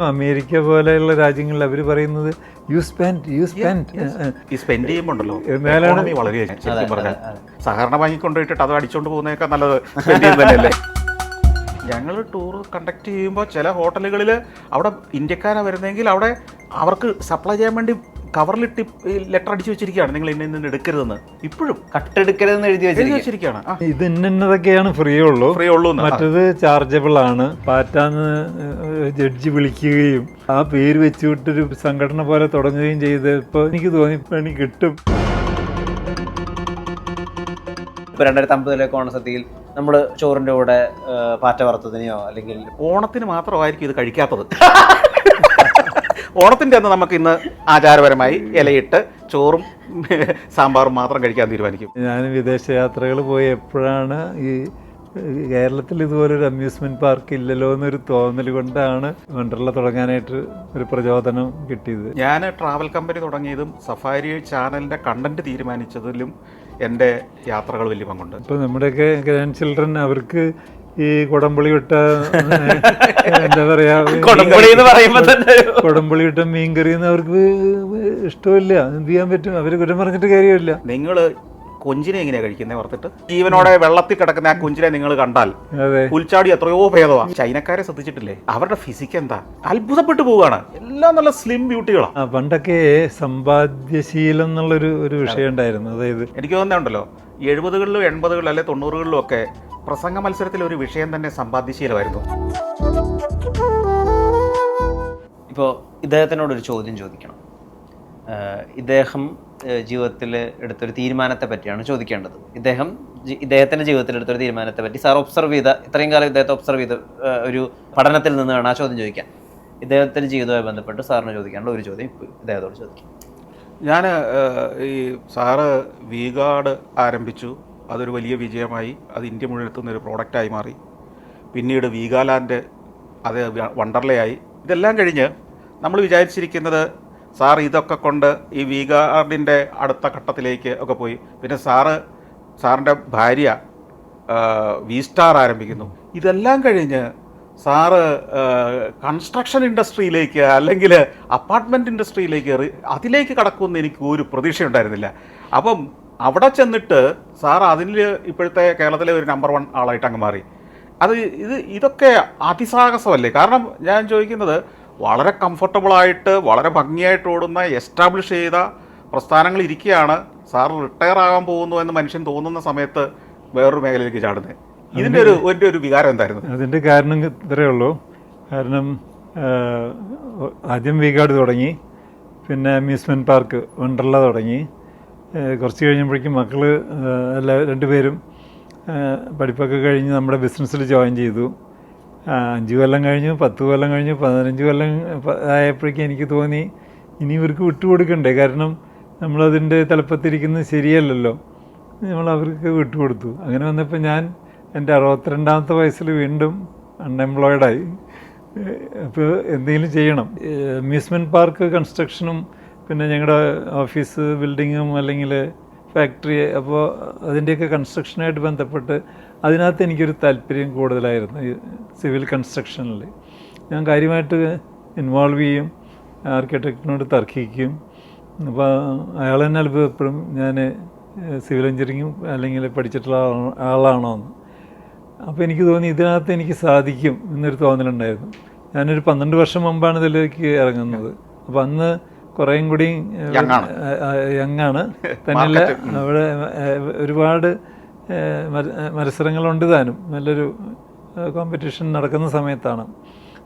America പോലെയുള്ള രാജ്യങ്ങളിൽ അവർ പറയുന്നത് യു സ്പെൻഡ് ഈ സ്പെൻഡ് ചെയ്യുമ്പോണ്ടല്ലോ എക്കോണമി വളരെ ശരിക്കും പറഞ്ഞാൽ സഹകരണ ബാങ്കിൽ കൊണ്ടുപോയിട്ടിട്ട് അത് അടിച്ചുകൊണ്ട് പോകുന്നതൊക്കെ നല്ലത് സ്പെൻഡ് ചെയ്യുന്നത് തന്നെയല്ലേ. ഞങ്ങൾ ടൂർ കണ്ടക്ട് ചെയ്യുമ്പോൾ ചില ഹോട്ടലുകളിൽ അവിടെ ഇന്ത്യക്കാരാണ് വരുന്നതെങ്കിൽ അവിടെ അവർക്ക് സപ്ലൈ ചെയ്യാൻ വേണ്ടി കവറിലിട്ട് ലെറ്റർ അടിച്ചു വെച്ചിരിക്കുകയാണ്, നിങ്ങൾ ഇന്ന ഇന്ന് എടുക്കരുതെന്ന്. ഇപ്പോഴും കട്ടെടുക്കരുതെന്ന് എഴുതി വെച്ചിരിക്കുകയാണ്. ഇത് ഇന്നതൊക്കെയാണ് ഫ്രീ ഉള്ളൂ, മറ്റത് ചാർജബിൾ ആണ്. പാറ്റാന്ന് ജഡ്ജി വിളിക്കുകയും ആ പേര് വെച്ചുവിട്ടൊരു സംഘടന പോലെ തുടങ്ങുകയും ചെയ്ത് ഇപ്പോൾ എനിക്ക് തോന്നി പണി കിട്ടും. 2050 ഓണസദ്യയിൽ നമ്മൾ ചോറിൻ്റെ കൂടെ പാറ്റ വറുത്തതിനെയോ അല്ലെങ്കിൽ ഓണത്തിന് മാത്രമായിരിക്കും ഇത് കഴിക്കാത്തത്. ഓണത്തിൻ്റെ അന്ന് നമുക്ക് ഇന്ന് ആചാരപരമായി ഇലയിട്ട് ചോറും സാമ്പാറും മാത്രം കഴിക്കാൻ തീരുമാനിക്കും. ഞാൻ വിദേശ യാത്രകൾ പോയി എപ്പോഴാണ് ഈ കേരളത്തിൽ ഇതുപോലൊരു അമ്യൂസ്മെൻറ്റ് പാർക്ക് ഇല്ലല്ലോ എന്നൊരു തോന്നൽ കൊണ്ടാണ് വണ്ടർല തുടങ്ങാനായിട്ട് ഒരു പ്രചോദനം കിട്ടിയത്. ഞാൻ ട്രാവൽ കമ്പനി തുടങ്ങിയതും സഫാരി ചാനലിൻ്റെ കണ്ടന്റ് തീരുമാനിച്ചതിലും എൻ്റെ യാത്രകൾ വലിയ പങ്കുണ്ട്. ഇപ്പോൾ നമ്മുടെയൊക്കെ ഗ്രാൻഡ് ചിൽഡ്രൻ അവർക്ക് ഈ കുടംപുളി വിട്ട എന്താ പറയാ, കുടംപുളി വിട്ട മീൻകറി ഒന്നും അവർക്ക് ഇഷ്ടമില്ല. എന്ത് ചെയ്യാൻ പറ്റും, അവർ കുറ്റം പറഞ്ഞിട്ട് കാര്യമില്ല. നിങ്ങൾ കൊഞ്ചിനെ എങ്ങനെയാ കഴിക്കുന്നത് വറുത്തിട്ട്? ജീവനോടെ വെള്ളത്തിൽ കിടക്കുന്ന ആ കൊഞ്ചിനെ നിങ്ങൾ കണ്ടാൽ പുൽച്ചാടി എത്രയോ ഭേദമാണ്. ചൈനക്കാരെ ശ്രദ്ധിച്ചിട്ടില്ലേ, അവരുടെ ഫിസിക്ക് എന്താ, അത്ഭുതപ്പെട്ടു പോവുകയാണ്. എല്ലാം നല്ല സ്ലിം ബ്യൂട്ടികളാണ്. പണ്ടൊക്കെ സമ്പാദ്യശീലം എന്നുള്ളൊരു വിഷയം ഉണ്ടായിരുന്നു. അതായത് എനിക്ക് തോന്നുന്നുണ്ടല്ലോ 70കളിലും 80കളിലും അല്ലെ 90കളിലും ഒക്കെ പ്രസംഗ മത്സരത്തിൽ ഒരു വിഷയം തന്നെ സമ്പാദ്യശീലമായിരുന്നു. ഇപ്പോൾ ഇദ്ദേഹത്തിനോടൊരു ചോദ്യം ചോദിക്കണം. ഇദ്ദേഹം ജീവിതത്തിൽ എടുത്തൊരു തീരുമാനത്തെ പറ്റിയാണ് ചോദിക്കേണ്ടത്. ഇദ്ദേഹത്തിൻ്റെ ജീവിതത്തിൽ എടുത്തൊരു തീരുമാനത്തെ പറ്റി സാർ ഒബ്സർവ് ചെയ്ത, ഇത്രയും കാലം ഇദ്ദേഹത്തെ ഒബ്സർവ് ചെയ്ത ഒരു പഠനത്തിൽ നിന്ന് വേണം ആ ചോദ്യം ചോദിക്കാൻ. ഇദ്ദേഹത്തിൻ്റെ ജീവിതവുമായി ബന്ധപ്പെട്ട് സാറിന് ചോദിക്കേണ്ട ഒരു ചോദ്യം ഇപ്പോൾ ഇദ്ദേഹത്തോട് ചോദിക്കാം. ഞാൻ ഈ സാറ് വീഗാർഡ് ആരംഭിച്ചു, അതൊരു വലിയ വിജയമായി, അത് ഇന്ത്യ മുഴുവൻ എത്തുന്നൊരു പ്രോഡക്റ്റായി മാറി. പിന്നീട് വീഗാലാൻഡ്, അത് വണ്ടർലയായി. ഇതെല്ലാം കഴിഞ്ഞ് നമ്മൾ വിചാരിച്ചിരിക്കുന്നത് സാർ ഇതൊക്കെ കൊണ്ട് ഈ വീഗാർഡിൻ്റെ അടുത്ത ഘട്ടത്തിലേക്ക് ഒക്കെ പോയി. പിന്നെ സാറിൻ്റെ ഭാര്യ വി സ്റ്റാർ ആരംഭിക്കുന്നു. ഇതെല്ലാം കഴിഞ്ഞ് സാറ് കൺസ്ട്രക്ഷൻ ഇൻഡസ്ട്രിയിലേക്ക് അല്ലെങ്കിൽ അപ്പാർട്ട്മെൻറ്റ് ഇൻഡസ്ട്രിയിലേക്ക് അതിലേക്ക് കടക്കുമെന്ന് എനിക്ക് ഒരു പ്രതീക്ഷയുണ്ടായിരുന്നില്ല. അപ്പം അവിടെ ചെന്നിട്ട് സാർ അതിൽ ഇപ്പോഴത്തെ കേരളത്തിലെ ഒരു നമ്പർ 1 ആളായിട്ട് അങ്ങ് മാറി. ഇതൊക്കെ അതിസാഹസമല്ലേ? കാരണം ഞാൻ ചോദിക്കുന്നത്, വളരെ കംഫർട്ടബിളായിട്ട് വളരെ ഭംഗിയായിട്ട് ഓടുന്ന എസ്റ്റാബ്ലിഷ് ചെയ്ത പ്രസ്ഥാനങ്ങൾ ഇരിക്കുകയാണ്. സാർ റിട്ടയർ ആകാൻ പോകുന്നു എന്ന് മനുഷ്യൻ തോന്നുന്ന സമയത്ത് വേറൊരു മേഖലയിലേക്ക് ചാടുന്നത്. ഇതിൻ്റെ ഒരു വികാരം എന്തായിരുന്നു? അതിൻ്റെ കാരണം ഇത്രയേ ഉള്ളൂ. കാരണം ആദ്യം വീഗാർഡ് തുടങ്ങി, പിന്നെ അമ്യൂസ്മെൻറ്റ് പാർക്ക് വണ്ടർല തുടങ്ങി. കുറച്ച് കഴിഞ്ഞപ്പോഴേക്കും മക്കൾ രണ്ടുപേരും പഠിപ്പൊക്കെ കഴിഞ്ഞ് നമ്മുടെ ബിസിനസ്സിൽ ജോയിൻ ചെയ്തു. 5 കൊല്ലം കഴിഞ്ഞു, 10 കൊല്ലം കഴിഞ്ഞു, 15 കൊല്ലം ആയപ്പോഴേക്കും എനിക്ക് തോന്നി ഇനി ഇവർക്ക് വിട്ടുകൊടുക്കണ്ടേ. കാരണം നമ്മളതിൻ്റെ തലപ്പത്തിരിക്കുന്നത് ശരിയല്ലല്ലോ, നമ്മൾ അവർക്ക് വിട്ടുകൊടുത്തു. അങ്ങനെ വന്നപ്പോൾ ഞാൻ എൻ്റെ 62ാമത്തെ വയസ്സിൽ വീണ്ടും അൺഎംപ്ലോയിഡായി. അപ്പോൾ എന്തെങ്കിലും ചെയ്യണം. അമ്യൂസ്മെൻറ്റ് പാർക്ക് കൺസ്ട്രക്ഷനും പിന്നെ ഞങ്ങളുടെ ഓഫീസ് ബിൽഡിങ്ങും അല്ലെങ്കിൽ ഫാക്ടറി, അപ്പോൾ അതിൻ്റെയൊക്കെ കൺസ്ട്രക്ഷനായിട്ട് ബന്ധപ്പെട്ട് അതിനകത്ത് എനിക്കൊരു താല്പര്യം കൂടുതലായിരുന്നു. ഈ സിവിൽ കൺസ്ട്രക്ഷനിൽ ഞാൻ കാര്യമായിട്ട് ഇൻവോൾവ് ചെയ്യും, ആർക്കിടെക്റ്റിനോട് തർക്കിക്കും. അപ്പോൾ അയാൾ തന്നെ അത്ഭുതപ്പെടും ഞാൻ സിവിൽ എഞ്ചിനീയറിംഗും അല്ലെങ്കിൽ പഠിച്ചിട്ടുള്ള ആളാണോ എന്ന്. അപ്പോൾ എനിക്ക് തോന്നി ഇതിനകത്ത് എനിക്ക് സാധിക്കും എന്നൊരു തോന്നലുണ്ടായിരുന്നു. ഞാനൊരു 12 വർഷം മുമ്പാണ് ഇതിലേക്ക് ഇറങ്ങുന്നത്. അപ്പോൾ അന്ന് കുറേയും കൂടി യങ്ങാണ്. തന്നെയല്ല, അവിടെ ഒരുപാട് മത്സരങ്ങളുണ്ട് താനും. നല്ലൊരു കോമ്പറ്റീഷൻ നടക്കുന്ന സമയത്താണ്.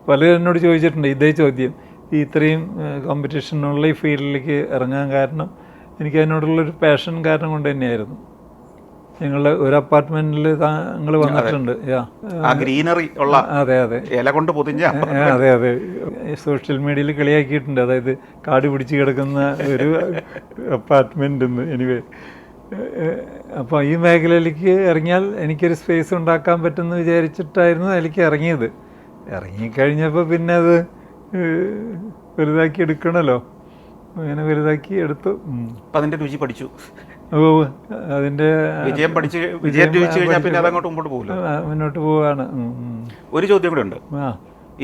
പലരും എന്നോട് ചോദിച്ചിട്ടുണ്ട് ഇതേ ചോദ്യം, ഈ ഇത്രയും കോമ്പറ്റീഷനുള്ള ഈ ഫീൽഡിലേക്ക് ഇറങ്ങാൻ കാരണം എനിക്ക് അതിനോടുള്ളൊരു പാഷൻ കാരണം കൊണ്ട് തന്നെയായിരുന്നു. ഞങ്ങളുടെ ഒരു അപ്പാർട്ട്മെന്റിൽ താങ്കൾ വന്നിട്ടുണ്ട്. ഗ്രീനറി ഉള്ള, അതെ അതെ, ഇല കൊണ്ട് പൊതിഞ്ഞ, അതെ അതെ, സോഷ്യൽ മീഡിയയിൽ കളിയാക്കിയിട്ടുണ്ട്. അതായത് കാട് പിടിച്ച് കിടക്കുന്ന ഒരു അപ്പാർട്ട്മെന്റ് എന്ന്. എനിവേ, അപ്പോൾ ഈ മേഖലയിലേക്ക് ഇറങ്ങിയാൽ എനിക്കൊരു സ്പേസ് ഉണ്ടാക്കാൻ പറ്റുമെന്ന് വിചാരിച്ചിട്ടായിരുന്നു അതിലേക്ക് ഇറങ്ങിയത്. ഇറങ്ങിക്കഴിഞ്ഞപ്പോൾ പിന്നെ അത് വലുതാക്കി എടുക്കണമല്ലോ, അങ്ങനെ വലുതാക്കി എടുത്തു. അപ്പം അതിൻ്റെ രുചി പഠിച്ചു. അതിൻ്റെ മുന്നോട്ട് പോവുകയാണ്. ഒരു ചോദ്യം കൂടെ ഉണ്ട്.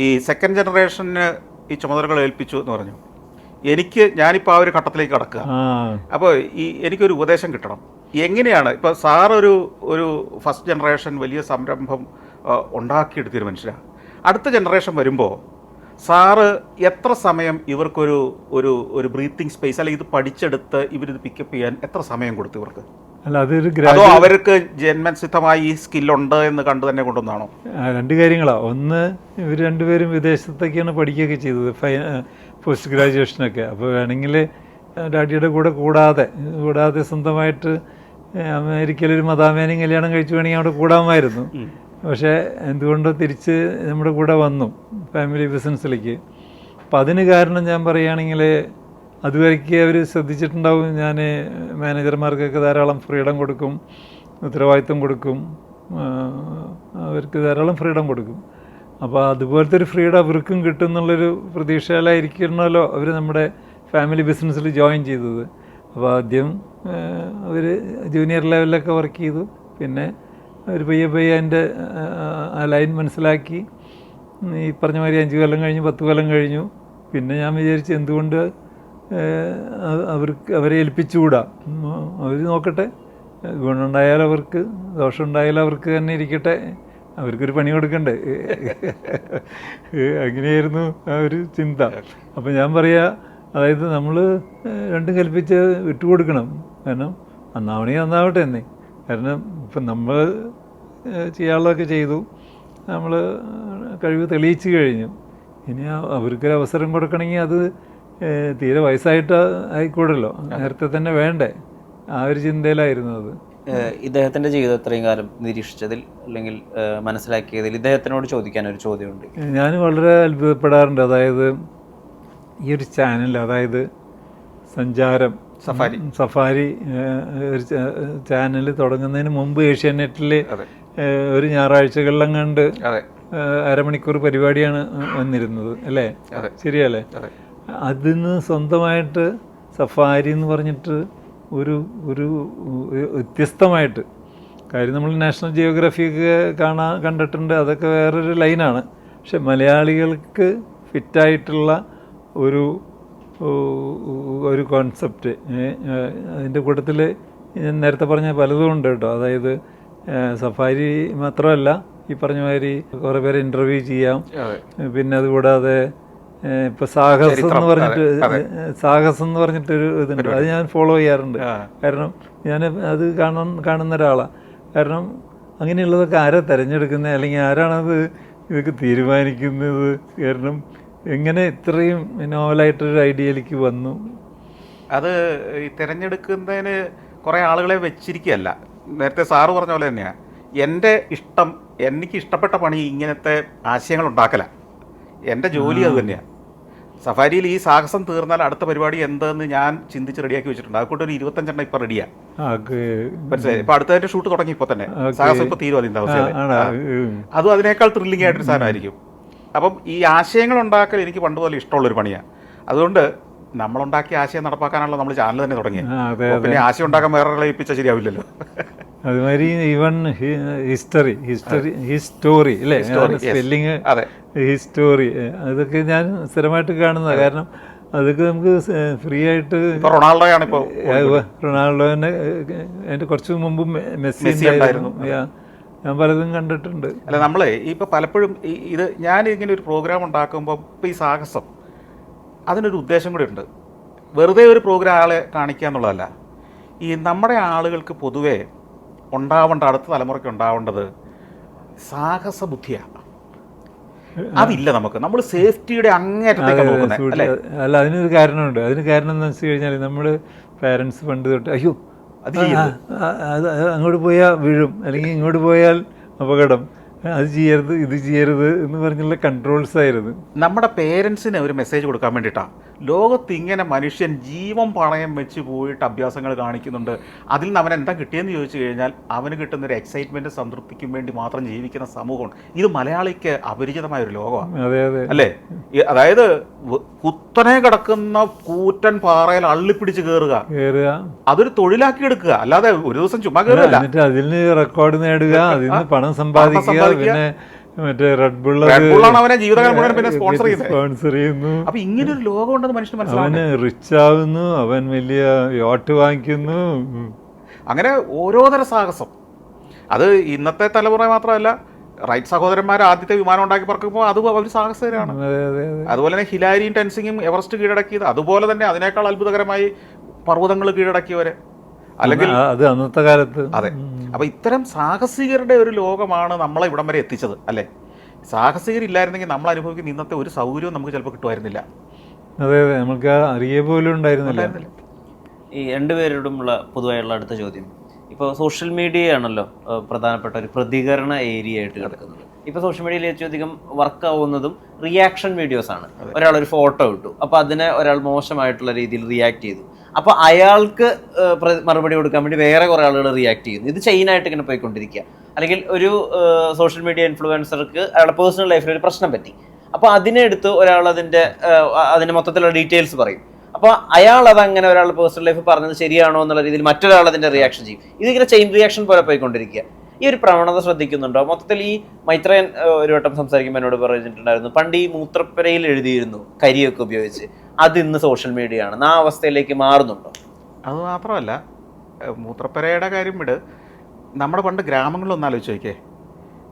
ഈ സെക്കൻഡ് ജനറേഷന് ഈ ചുമതലകൾ ഏൽപ്പിച്ചു എന്ന് പറഞ്ഞു. ഞാനിപ്പോൾ ആ ഒരു ഘട്ടത്തിലേക്ക് കടക്കുക. അപ്പോൾ എനിക്കൊരു ഉപദേശം കിട്ടണം. എങ്ങനെയാണ് ഇപ്പോൾ ഒരു ഫസ്റ്റ് ജനറേഷൻ വലിയ സംരംഭം ഉണ്ടാക്കിയെടുത്തൊരു മനുഷ്യരാണ്. അടുത്ത ജനറേഷൻ വരുമ്പോൾ സാറ് എത്ര സമയം ഇവർക്കൊരു ഒരു ഒരു ബ്രീത്തിങ് സ്പേസ്, അല്ലെങ്കിൽ ഇത് പഠിച്ചെടുത്ത് ഇവരിത് പിക്കപ്പ് ചെയ്യാൻ എത്ര സമയം കൊടുത്തു ഇവർക്ക്? അതോ അവർക്ക് ജന്മസിദ്ധമായി ഈ സ്കില്ലുണ്ട് എന്ന് കണ്ടു തന്നെ കൊണ്ടുവന്നാണോ? രണ്ട് കാര്യങ്ങളാണ്. ഒന്ന്, ഇവർ രണ്ടുപേരും വിദേശത്തൊക്കെയാണ് പഠിക്കുകയൊക്കെ ചെയ്തത്, പോസ്റ്റ് ഗ്രാജുവേഷനൊക്കെ. അപ്പോൾ വേണമെങ്കിൽ ഡാഡിയുടെ കൂടാതെ സ്വന്തമായിട്ട് അമേരിക്കയിലൊരു മതാമേനെയും കല്യാണം കഴിച്ചു വേണമെങ്കിൽ അവിടെ കൂടാമായിരുന്നു. പക്ഷേ എന്തുകൊണ്ടോ തിരിച്ച് നമ്മുടെ കൂടെ വന്നു ഫാമിലി ബിസിനസ്സിലേക്ക്. അപ്പം അതിന് കാരണം ഞാൻ പറയുകയാണെങ്കിൽ, അതുവരയ്ക്ക് അവർ ശ്രദ്ധിച്ചിട്ടുണ്ടാവും, ഞാൻ മാനേജർമാർക്കൊക്കെ ധാരാളം ഫ്രീഡം കൊടുക്കും, ഉത്തരവാദിത്വം കൊടുക്കും, അവർക്ക് ധാരാളം ഫ്രീഡം കൊടുക്കും. അപ്പോൾ അതുപോലത്തെ ഒരു ഫ്രീഡം അവർക്കും കിട്ടും എന്നുള്ളൊരു പ്രതീക്ഷയിലായിരിക്കണമല്ലോ അവർ നമ്മുടെ ഫാമിലി ബിസിനസ്സിൽ ജോയിൻ ചെയ്തത്. അപ്പോൾ ആദ്യം അവർ ജൂനിയർ ലെവലിലൊക്കെ വർക്ക് ചെയ്തു. പിന്നെ അവർ പയ്യെ അതിൻ്റെ ആ ലൈൻ മനസ്സിലാക്കി. ഈ പറഞ്ഞ മാതിരി 5 കൊല്ലം കഴിഞ്ഞു, 10 കൊല്ലം കഴിഞ്ഞു. പിന്നെ ഞാൻ വിചാരിച്ചു, എന്തുകൊണ്ട് അവരെ ഏൽപ്പിച്ചുകൂടാ, അവർ നോക്കട്ടെ, ഗുണമുണ്ടായാലും അവർക്ക്, ദോഷമുണ്ടായാലും അവർക്ക് തന്നെ ഇരിക്കട്ടെ, അവർക്കൊരു പണി കൊടുക്കണ്ടേ. അങ്ങനെയായിരുന്നു ആ ഒരു ചിന്ത. അപ്പം ഞാൻ പറയാ, അതായത് നമ്മൾ രണ്ടും കൽപ്പിച്ച് വിട്ടുകൊടുക്കണം. കാരണം നന്നാവണമെങ്കിൽ നന്നാവട്ടെ എന്നേ. കാരണം ഇപ്പം നമ്മൾ ചെയ്യാനുള്ളതൊക്കെ ചെയ്തു, നമ്മൾ കഴിവ് തെളിയിച്ചു കഴിഞ്ഞു. ഇനി അവർക്കൊരു അവസരം കൊടുക്കണമെങ്കിൽ അത് തീരെ വയസ്സായിട്ട് ആയിക്കൂടല്ലോ, നേരത്തെ തന്നെ വേണ്ടേ. ആ ഒരു ചിന്തയിലായിരുന്നു അത്. ഇദ്ദേഹത്തിൻ്റെ ജീവിതം ഇത്രയും കാലം നിരീക്ഷിച്ചതിൽ അല്ലെങ്കിൽ മനസ്സിലാക്കിയതിൽ ഇദ്ദേഹത്തിനോട് ചോദിക്കാൻ ഒരു ചോദ്യമുണ്ട്. ഞാൻ വളരെ അത്ഭുതപ്പെടാറുണ്ട്. അതായത് ഈ ഒരു ചാനൽ, അതായത് സഞ്ചാരം സഫാരി ഒരു ചാനൽ തുടങ്ങുന്നതിന് മുമ്പ് ഏഷ്യാനെറ്റിൽ ഒരു ഞായറാഴ്ചകളിലും കണ്ട് അരമണിക്കൂർ പരിപാടിയാണ് വന്നിരുന്നത്, അല്ലേ? ശരിയല്ലേ? അതിന് സ്വന്തമായിട്ട് സഫാരി എന്ന് പറഞ്ഞിട്ട് ഒരു വ്യത്യസ്തമായിട്ട് കാര്യം, നമ്മൾ നാഷണൽ ജിയോഗ്രഫിയൊക്കെ കണ്ടിട്ടുണ്ട്, അതൊക്കെ വേറൊരു ലൈനാണ്. പക്ഷെ മലയാളികൾക്ക് ഫിറ്റായിട്ടുള്ള ഒരു കോൺസെപ്റ്റ്, അതിൻ്റെ കൂട്ടത്തിൽ ഞാൻ നേരത്തെ പറഞ്ഞ പലതും ഉണ്ട് കേട്ടോ. അതായത് സഫാരി മാത്രമല്ല, ഈ പറഞ്ഞ മാതിരി കുറേ പേരെ ഇൻ്റർവ്യൂ ചെയ്യാം. പിന്നെ അതുകൂടാതെ ഇപ്പം സാഹസം എന്ന് പറഞ്ഞിട്ടൊരു ഇതുണ്ട്, അത് ഞാൻ ഫോളോ ചെയ്യാറുണ്ട്. കാരണം ഞാൻ അത് കാണുന്ന ഒരാളാണ്. കാരണം അങ്ങനെയുള്ളതൊക്കെ ആരാ തിരഞ്ഞെടുക്കുന്നത്, അല്ലെങ്കിൽ ആരാണത് ഇതൊക്കെ തീരുമാനിക്കുന്നത്? കാരണം എങ്ങനെ ഇത്രയും നോവലായിട്ടൊരു ഐഡിയയിലേക്ക് വന്നു? അത് ഈ തിരഞ്ഞെടുക്കുന്നതിന് കുറേ ആളുകളെ വെച്ചിരിക്കുകയല്ല. നേരത്തെ സാറ് പറഞ്ഞ പോലെ തന്നെയാണ്, എനിക്ക് ഇഷ്ടപ്പെട്ട പണി ഇങ്ങനത്തെ ആശയങ്ങൾ ഉണ്ടാക്കലാണ്. എൻ്റെ ജോലി അത് തന്നെയാണ്. സഫാരിയിൽ ഈ സാഹസം തീർന്നാൽ അടുത്ത പരിപാടി എന്തെന്ന് ഞാൻ ചിന്തിച്ച് റെഡിയാക്കി വെച്ചിട്ടുണ്ട്. അതുകൊണ്ട് ഒരു 25 ഇപ്പം റെഡിയാണ്. മനസ്സിലായി? ഇപ്പം അടുത്തതിൻ്റെ ഷൂട്ട് തുടങ്ങി. ഇപ്പോൾ തന്നെ സാഹസം ഇപ്പോൾ തീരും. അതിൻ്റെ അവസ്ഥയിൽ അതും അതിനേക്കാൾ ത്രില്ലിംഗ് ആയിട്ടൊരു സാധനമായിരിക്കും. അപ്പം ഈ ആശയങ്ങൾ ഉണ്ടാക്കൽ എനിക്ക് പണ്ടുപോലെ ഇഷ്ടമുള്ളൊരു പണിയാണ്. അതുകൊണ്ട് നമ്മളുണ്ടാക്കിയ ആശയം നടപ്പാക്കാനാണല്ലോ നമ്മൾ ചാനൽ തന്നെ തുടങ്ങിയത്. പിന്നെ ആശയം ഉണ്ടാക്കാൻ വേറെ ഏൽപ്പിച്ചാൽ ശരിയാവില്ലല്ലോ. അതുമാതിരി ഈവൻ ഹിസ്റ്റോറി അല്ലേ, സ്പെല്ലിങ് ഹിസ്റ്റോറി, അതൊക്കെ ഞാൻ സ്ഥിരമായിട്ട് കാണുന്നതാണ്. കാരണം അതൊക്കെ നമുക്ക് ഫ്രീ ആയിട്ട്. റൊണാൾഡോയാണ് ഇപ്പോൾ. റൊണാൾഡോനെ അതിൻ്റെ കുറച്ച് മുമ്പ് മെസ്സി ഉണ്ടായിരുന്നു. ഞാൻ പലതും കണ്ടിട്ടുണ്ട്. അല്ല, നമ്മൾ ഇപ്പോൾ പലപ്പോഴും ഞാൻ ഇങ്ങനെ ഒരു പ്രോഗ്രാം ഉണ്ടാക്കുമ്പോൾ ഇപ്പോൾ ഈ സാഹസം അതിനൊരു ഉദ്ദേശം കൂടി ഉണ്ട്. വെറുതെ ഒരു പ്രോഗ്രാം ആളെ കാണിക്കുക എന്നുള്ളതല്ല. ഈ നമ്മുടെ ആളുകൾക്ക് പൊതുവേ അടുത്ത തലമുറയ്ക്ക് ഉണ്ടാവേണ്ടത് സാഹസ ബുദ്ധിയാണ്. അതില്ല നമുക്ക്. നമ്മൾ സേഫ്റ്റിയുടെ അങ്ങേറ്റത്തേക്ക് നോക്കുന്നത്. അല്ല, അതിനൊരു കാരണമുണ്ട്. അതിന് കാരണം എന്താ വെച്ച് കഴിഞ്ഞാൽ, നമ്മൾ പാരൻസ് പണ്ട് തൊട്ട് അയ്യോ അത് അങ്ങോട്ട് പോയാൽ വീഴും, അല്ലെങ്കിൽ ഇങ്ങോട്ട് പോയാൽ അപകടം, അത് ചെയ്യരുത് ഇത് ചെയ്യരുത് എന്ന് പറഞ്ഞുള്ള കൺട്രോൾസ് ആയിരുന്നു. നമ്മുടെ പേരൻസിന് ഒരു മെസ്സേജ് കൊടുക്കാൻ വേണ്ടിയിട്ടാണ്. ലോകത്ത് ഇങ്ങനെ മനുഷ്യൻ ജീവൻ പണയം വെച്ച് പോയിട്ട് അഭ്യാസങ്ങൾ കാണിക്കുന്നുണ്ട്. അതിൽ നിന്ന് അവൻ എന്താ കിട്ടിയെന്ന് ചോദിച്ചു കഴിഞ്ഞാൽ അവന് കിട്ടുന്നൊരു എക്സൈറ്റ്മെൻറ്റ് സംതൃപ്തിക്കും വേണ്ടി മാത്രം ജീവിക്കുന്ന സമൂഹമാണ് ഇത്. മലയാളിക്ക് അപരിചിതമായൊരു ലോകമാണ്. അല്ലേ? അതായത് കുത്തനെ കിടക്കുന്ന കൂറ്റൻ പാറയിൽ അള്ളിപ്പിടിച്ച് കയറുക, അതൊരു തൊഴിലാക്കി എടുക്കുക. അല്ലാതെ ഒരു ദിവസം ചുമ്മാ കയറുക, അതിന് റെക്കോർഡ് നേടുക, അതിൽ നിന്ന് പണം സമ്പാദിക്കുക, പിന്നെ മറ്റേ റെഡ് ബുള്ളാണ് അവനെ ജീവിതകാലം മുഴുവൻ പിന്നെ സ്പോൺസർ ചെയ്യുന്നു. അപ്പൊ ഇങ്ങനെ ഒരു ലോകം ഉണ്ടെന്ന് മനുഷ്യന് അവന് റിച്ച് ആവുന്നു, അവൻ വലിയ യോട്ട് വാങ്ങിക്കുന്നു. അങ്ങനെ ഓരോ തരം സാഹസം. അത് ഇന്നത്തെ തലമുറ മാത്രമല്ല, റൈറ്റ് സഹോദരന്മാർ ആദ്യത്തെ വിമാനം ഉണ്ടാക്കി പറക്കുമ്പോൾ അത് അവർ സാഹസകരാണ്. അതുപോലെ തന്നെ ഹിലാരിയും ടെൻസിങ്ങും എവറസ്റ്റ് കീഴടക്കിയത്, അതുപോലെ തന്നെ അതിനേക്കാൾ അത്ഭുതകരമായി പർവ്വതങ്ങൾ കീഴടക്കിയവരെ, അല്ലെങ്കിൽ അത് അന്നത്തെ കാലത്ത്. അതെ. അപ്പൊ ഇത്തരം സാഹസികരുടെ ഒരു ലോകമാണ് നമ്മളെ ഇവിടം വരെ എത്തിച്ചത് അല്ലേ. സാഹസികരില്ലായിരുന്നെങ്കിൽ നമ്മൾ അനുഭവിക്കുന്ന ഇന്നത്തെ ഒരു സൗകര്യവും നമുക്ക് ചിലപ്പോൾ കിട്ടുമായിരുന്നില്ല. അതെ അതെ, നമുക്ക് അറിയ പോലും ഉണ്ടായിരുന്നില്ല. ഈ രണ്ടുപേരോടുമുള്ള പൊതുവായുള്ള അടുത്ത ചോദ്യം, ഇപ്പോൾ സോഷ്യൽ മീഡിയ ആണല്ലോ പ്രധാനപ്പെട്ട ഒരു പ്രതികരണ ഏരിയ ആയിട്ട് കിടക്കുന്നത്. ഇപ്പോൾ സോഷ്യൽ മീഡിയയിൽ ഏറ്റവും അധികം വർക്ക് ആവുന്നതും റിയാക്ഷൻ വീഡിയോസ് ആണ്. ഒരാളൊരു ഫോട്ടോ ഇട്ടു, അപ്പോൾ അതിനെ ഒരാൾ മോശമായിട്ടുള്ള രീതിയിൽ റിയാക്ട് ചെയ്തു, അപ്പോൾ അയാൾക്ക് മറുപടി കൊടുക്കാൻ വേണ്ടി വേറെ കുറേ ആളുകൾ റിയാക്ട് ചെയ്യുന്നു. ഇത് ചെയിനായിട്ട് ഇങ്ങനെ പോയിക്കൊണ്ടിരിക്കുക. അല്ലെങ്കിൽ ഒരു സോഷ്യൽ മീഡിയ ഇൻഫ്ലുവൻസർക്ക് അയാളുടെ പേഴ്സണൽ ലൈഫിൽ ഒരു പ്രശ്നം പറ്റി, അപ്പോൾ അതിനെ എടുത്ത് ഒരാൾ അതിൻ്റെ മൊത്തത്തിലുള്ള ഡീറ്റെയിൽസ് പറയും. അപ്പോൾ അയാൾ അതങ്ങനെ ഒരാളുടെ പേഴ്സണൽ ലൈഫ് പറഞ്ഞത് ശരിയാണോ എന്നുള്ള രീതിയിൽ മറ്റൊരാൾ അതിൻ്റെ റിയാക്ഷൻ ചെയ്യും. ഇതിങ്ങനെ ചെയിൻ റിയാക്ഷൻ പോലെ പോയിക്കൊണ്ടിരിക്കുക. ഈ ഒരു പ്രവണത ശ്രദ്ധിക്കുന്നുണ്ടോ? മൊത്തത്തിൽ ഈ മൈത്രേയൻ ഒരു വട്ടം സംസാരിക്കുമ്പോൾ എന്നോട് പറഞ്ഞിട്ടുണ്ടായിരുന്നു, പണ്ട് ഈ മൂത്രപ്പുരയിൽ എഴുതിയിരുന്നു കരിയൊക്കെ ഉപയോഗിച്ച്, അത് ഇന്ന് സോഷ്യൽ മീഡിയ ആണ്. ആ അവസ്ഥയിലേക്ക് മാറുന്നുണ്ടോ? അത് മാത്രമല്ല, മൂത്രപ്പുരയുടെ കാര്യം വിട്, നമ്മുടെ പണ്ട് ഗ്രാമങ്ങളിലൊന്നും ആലോചിച്ച് നോക്കിയേ.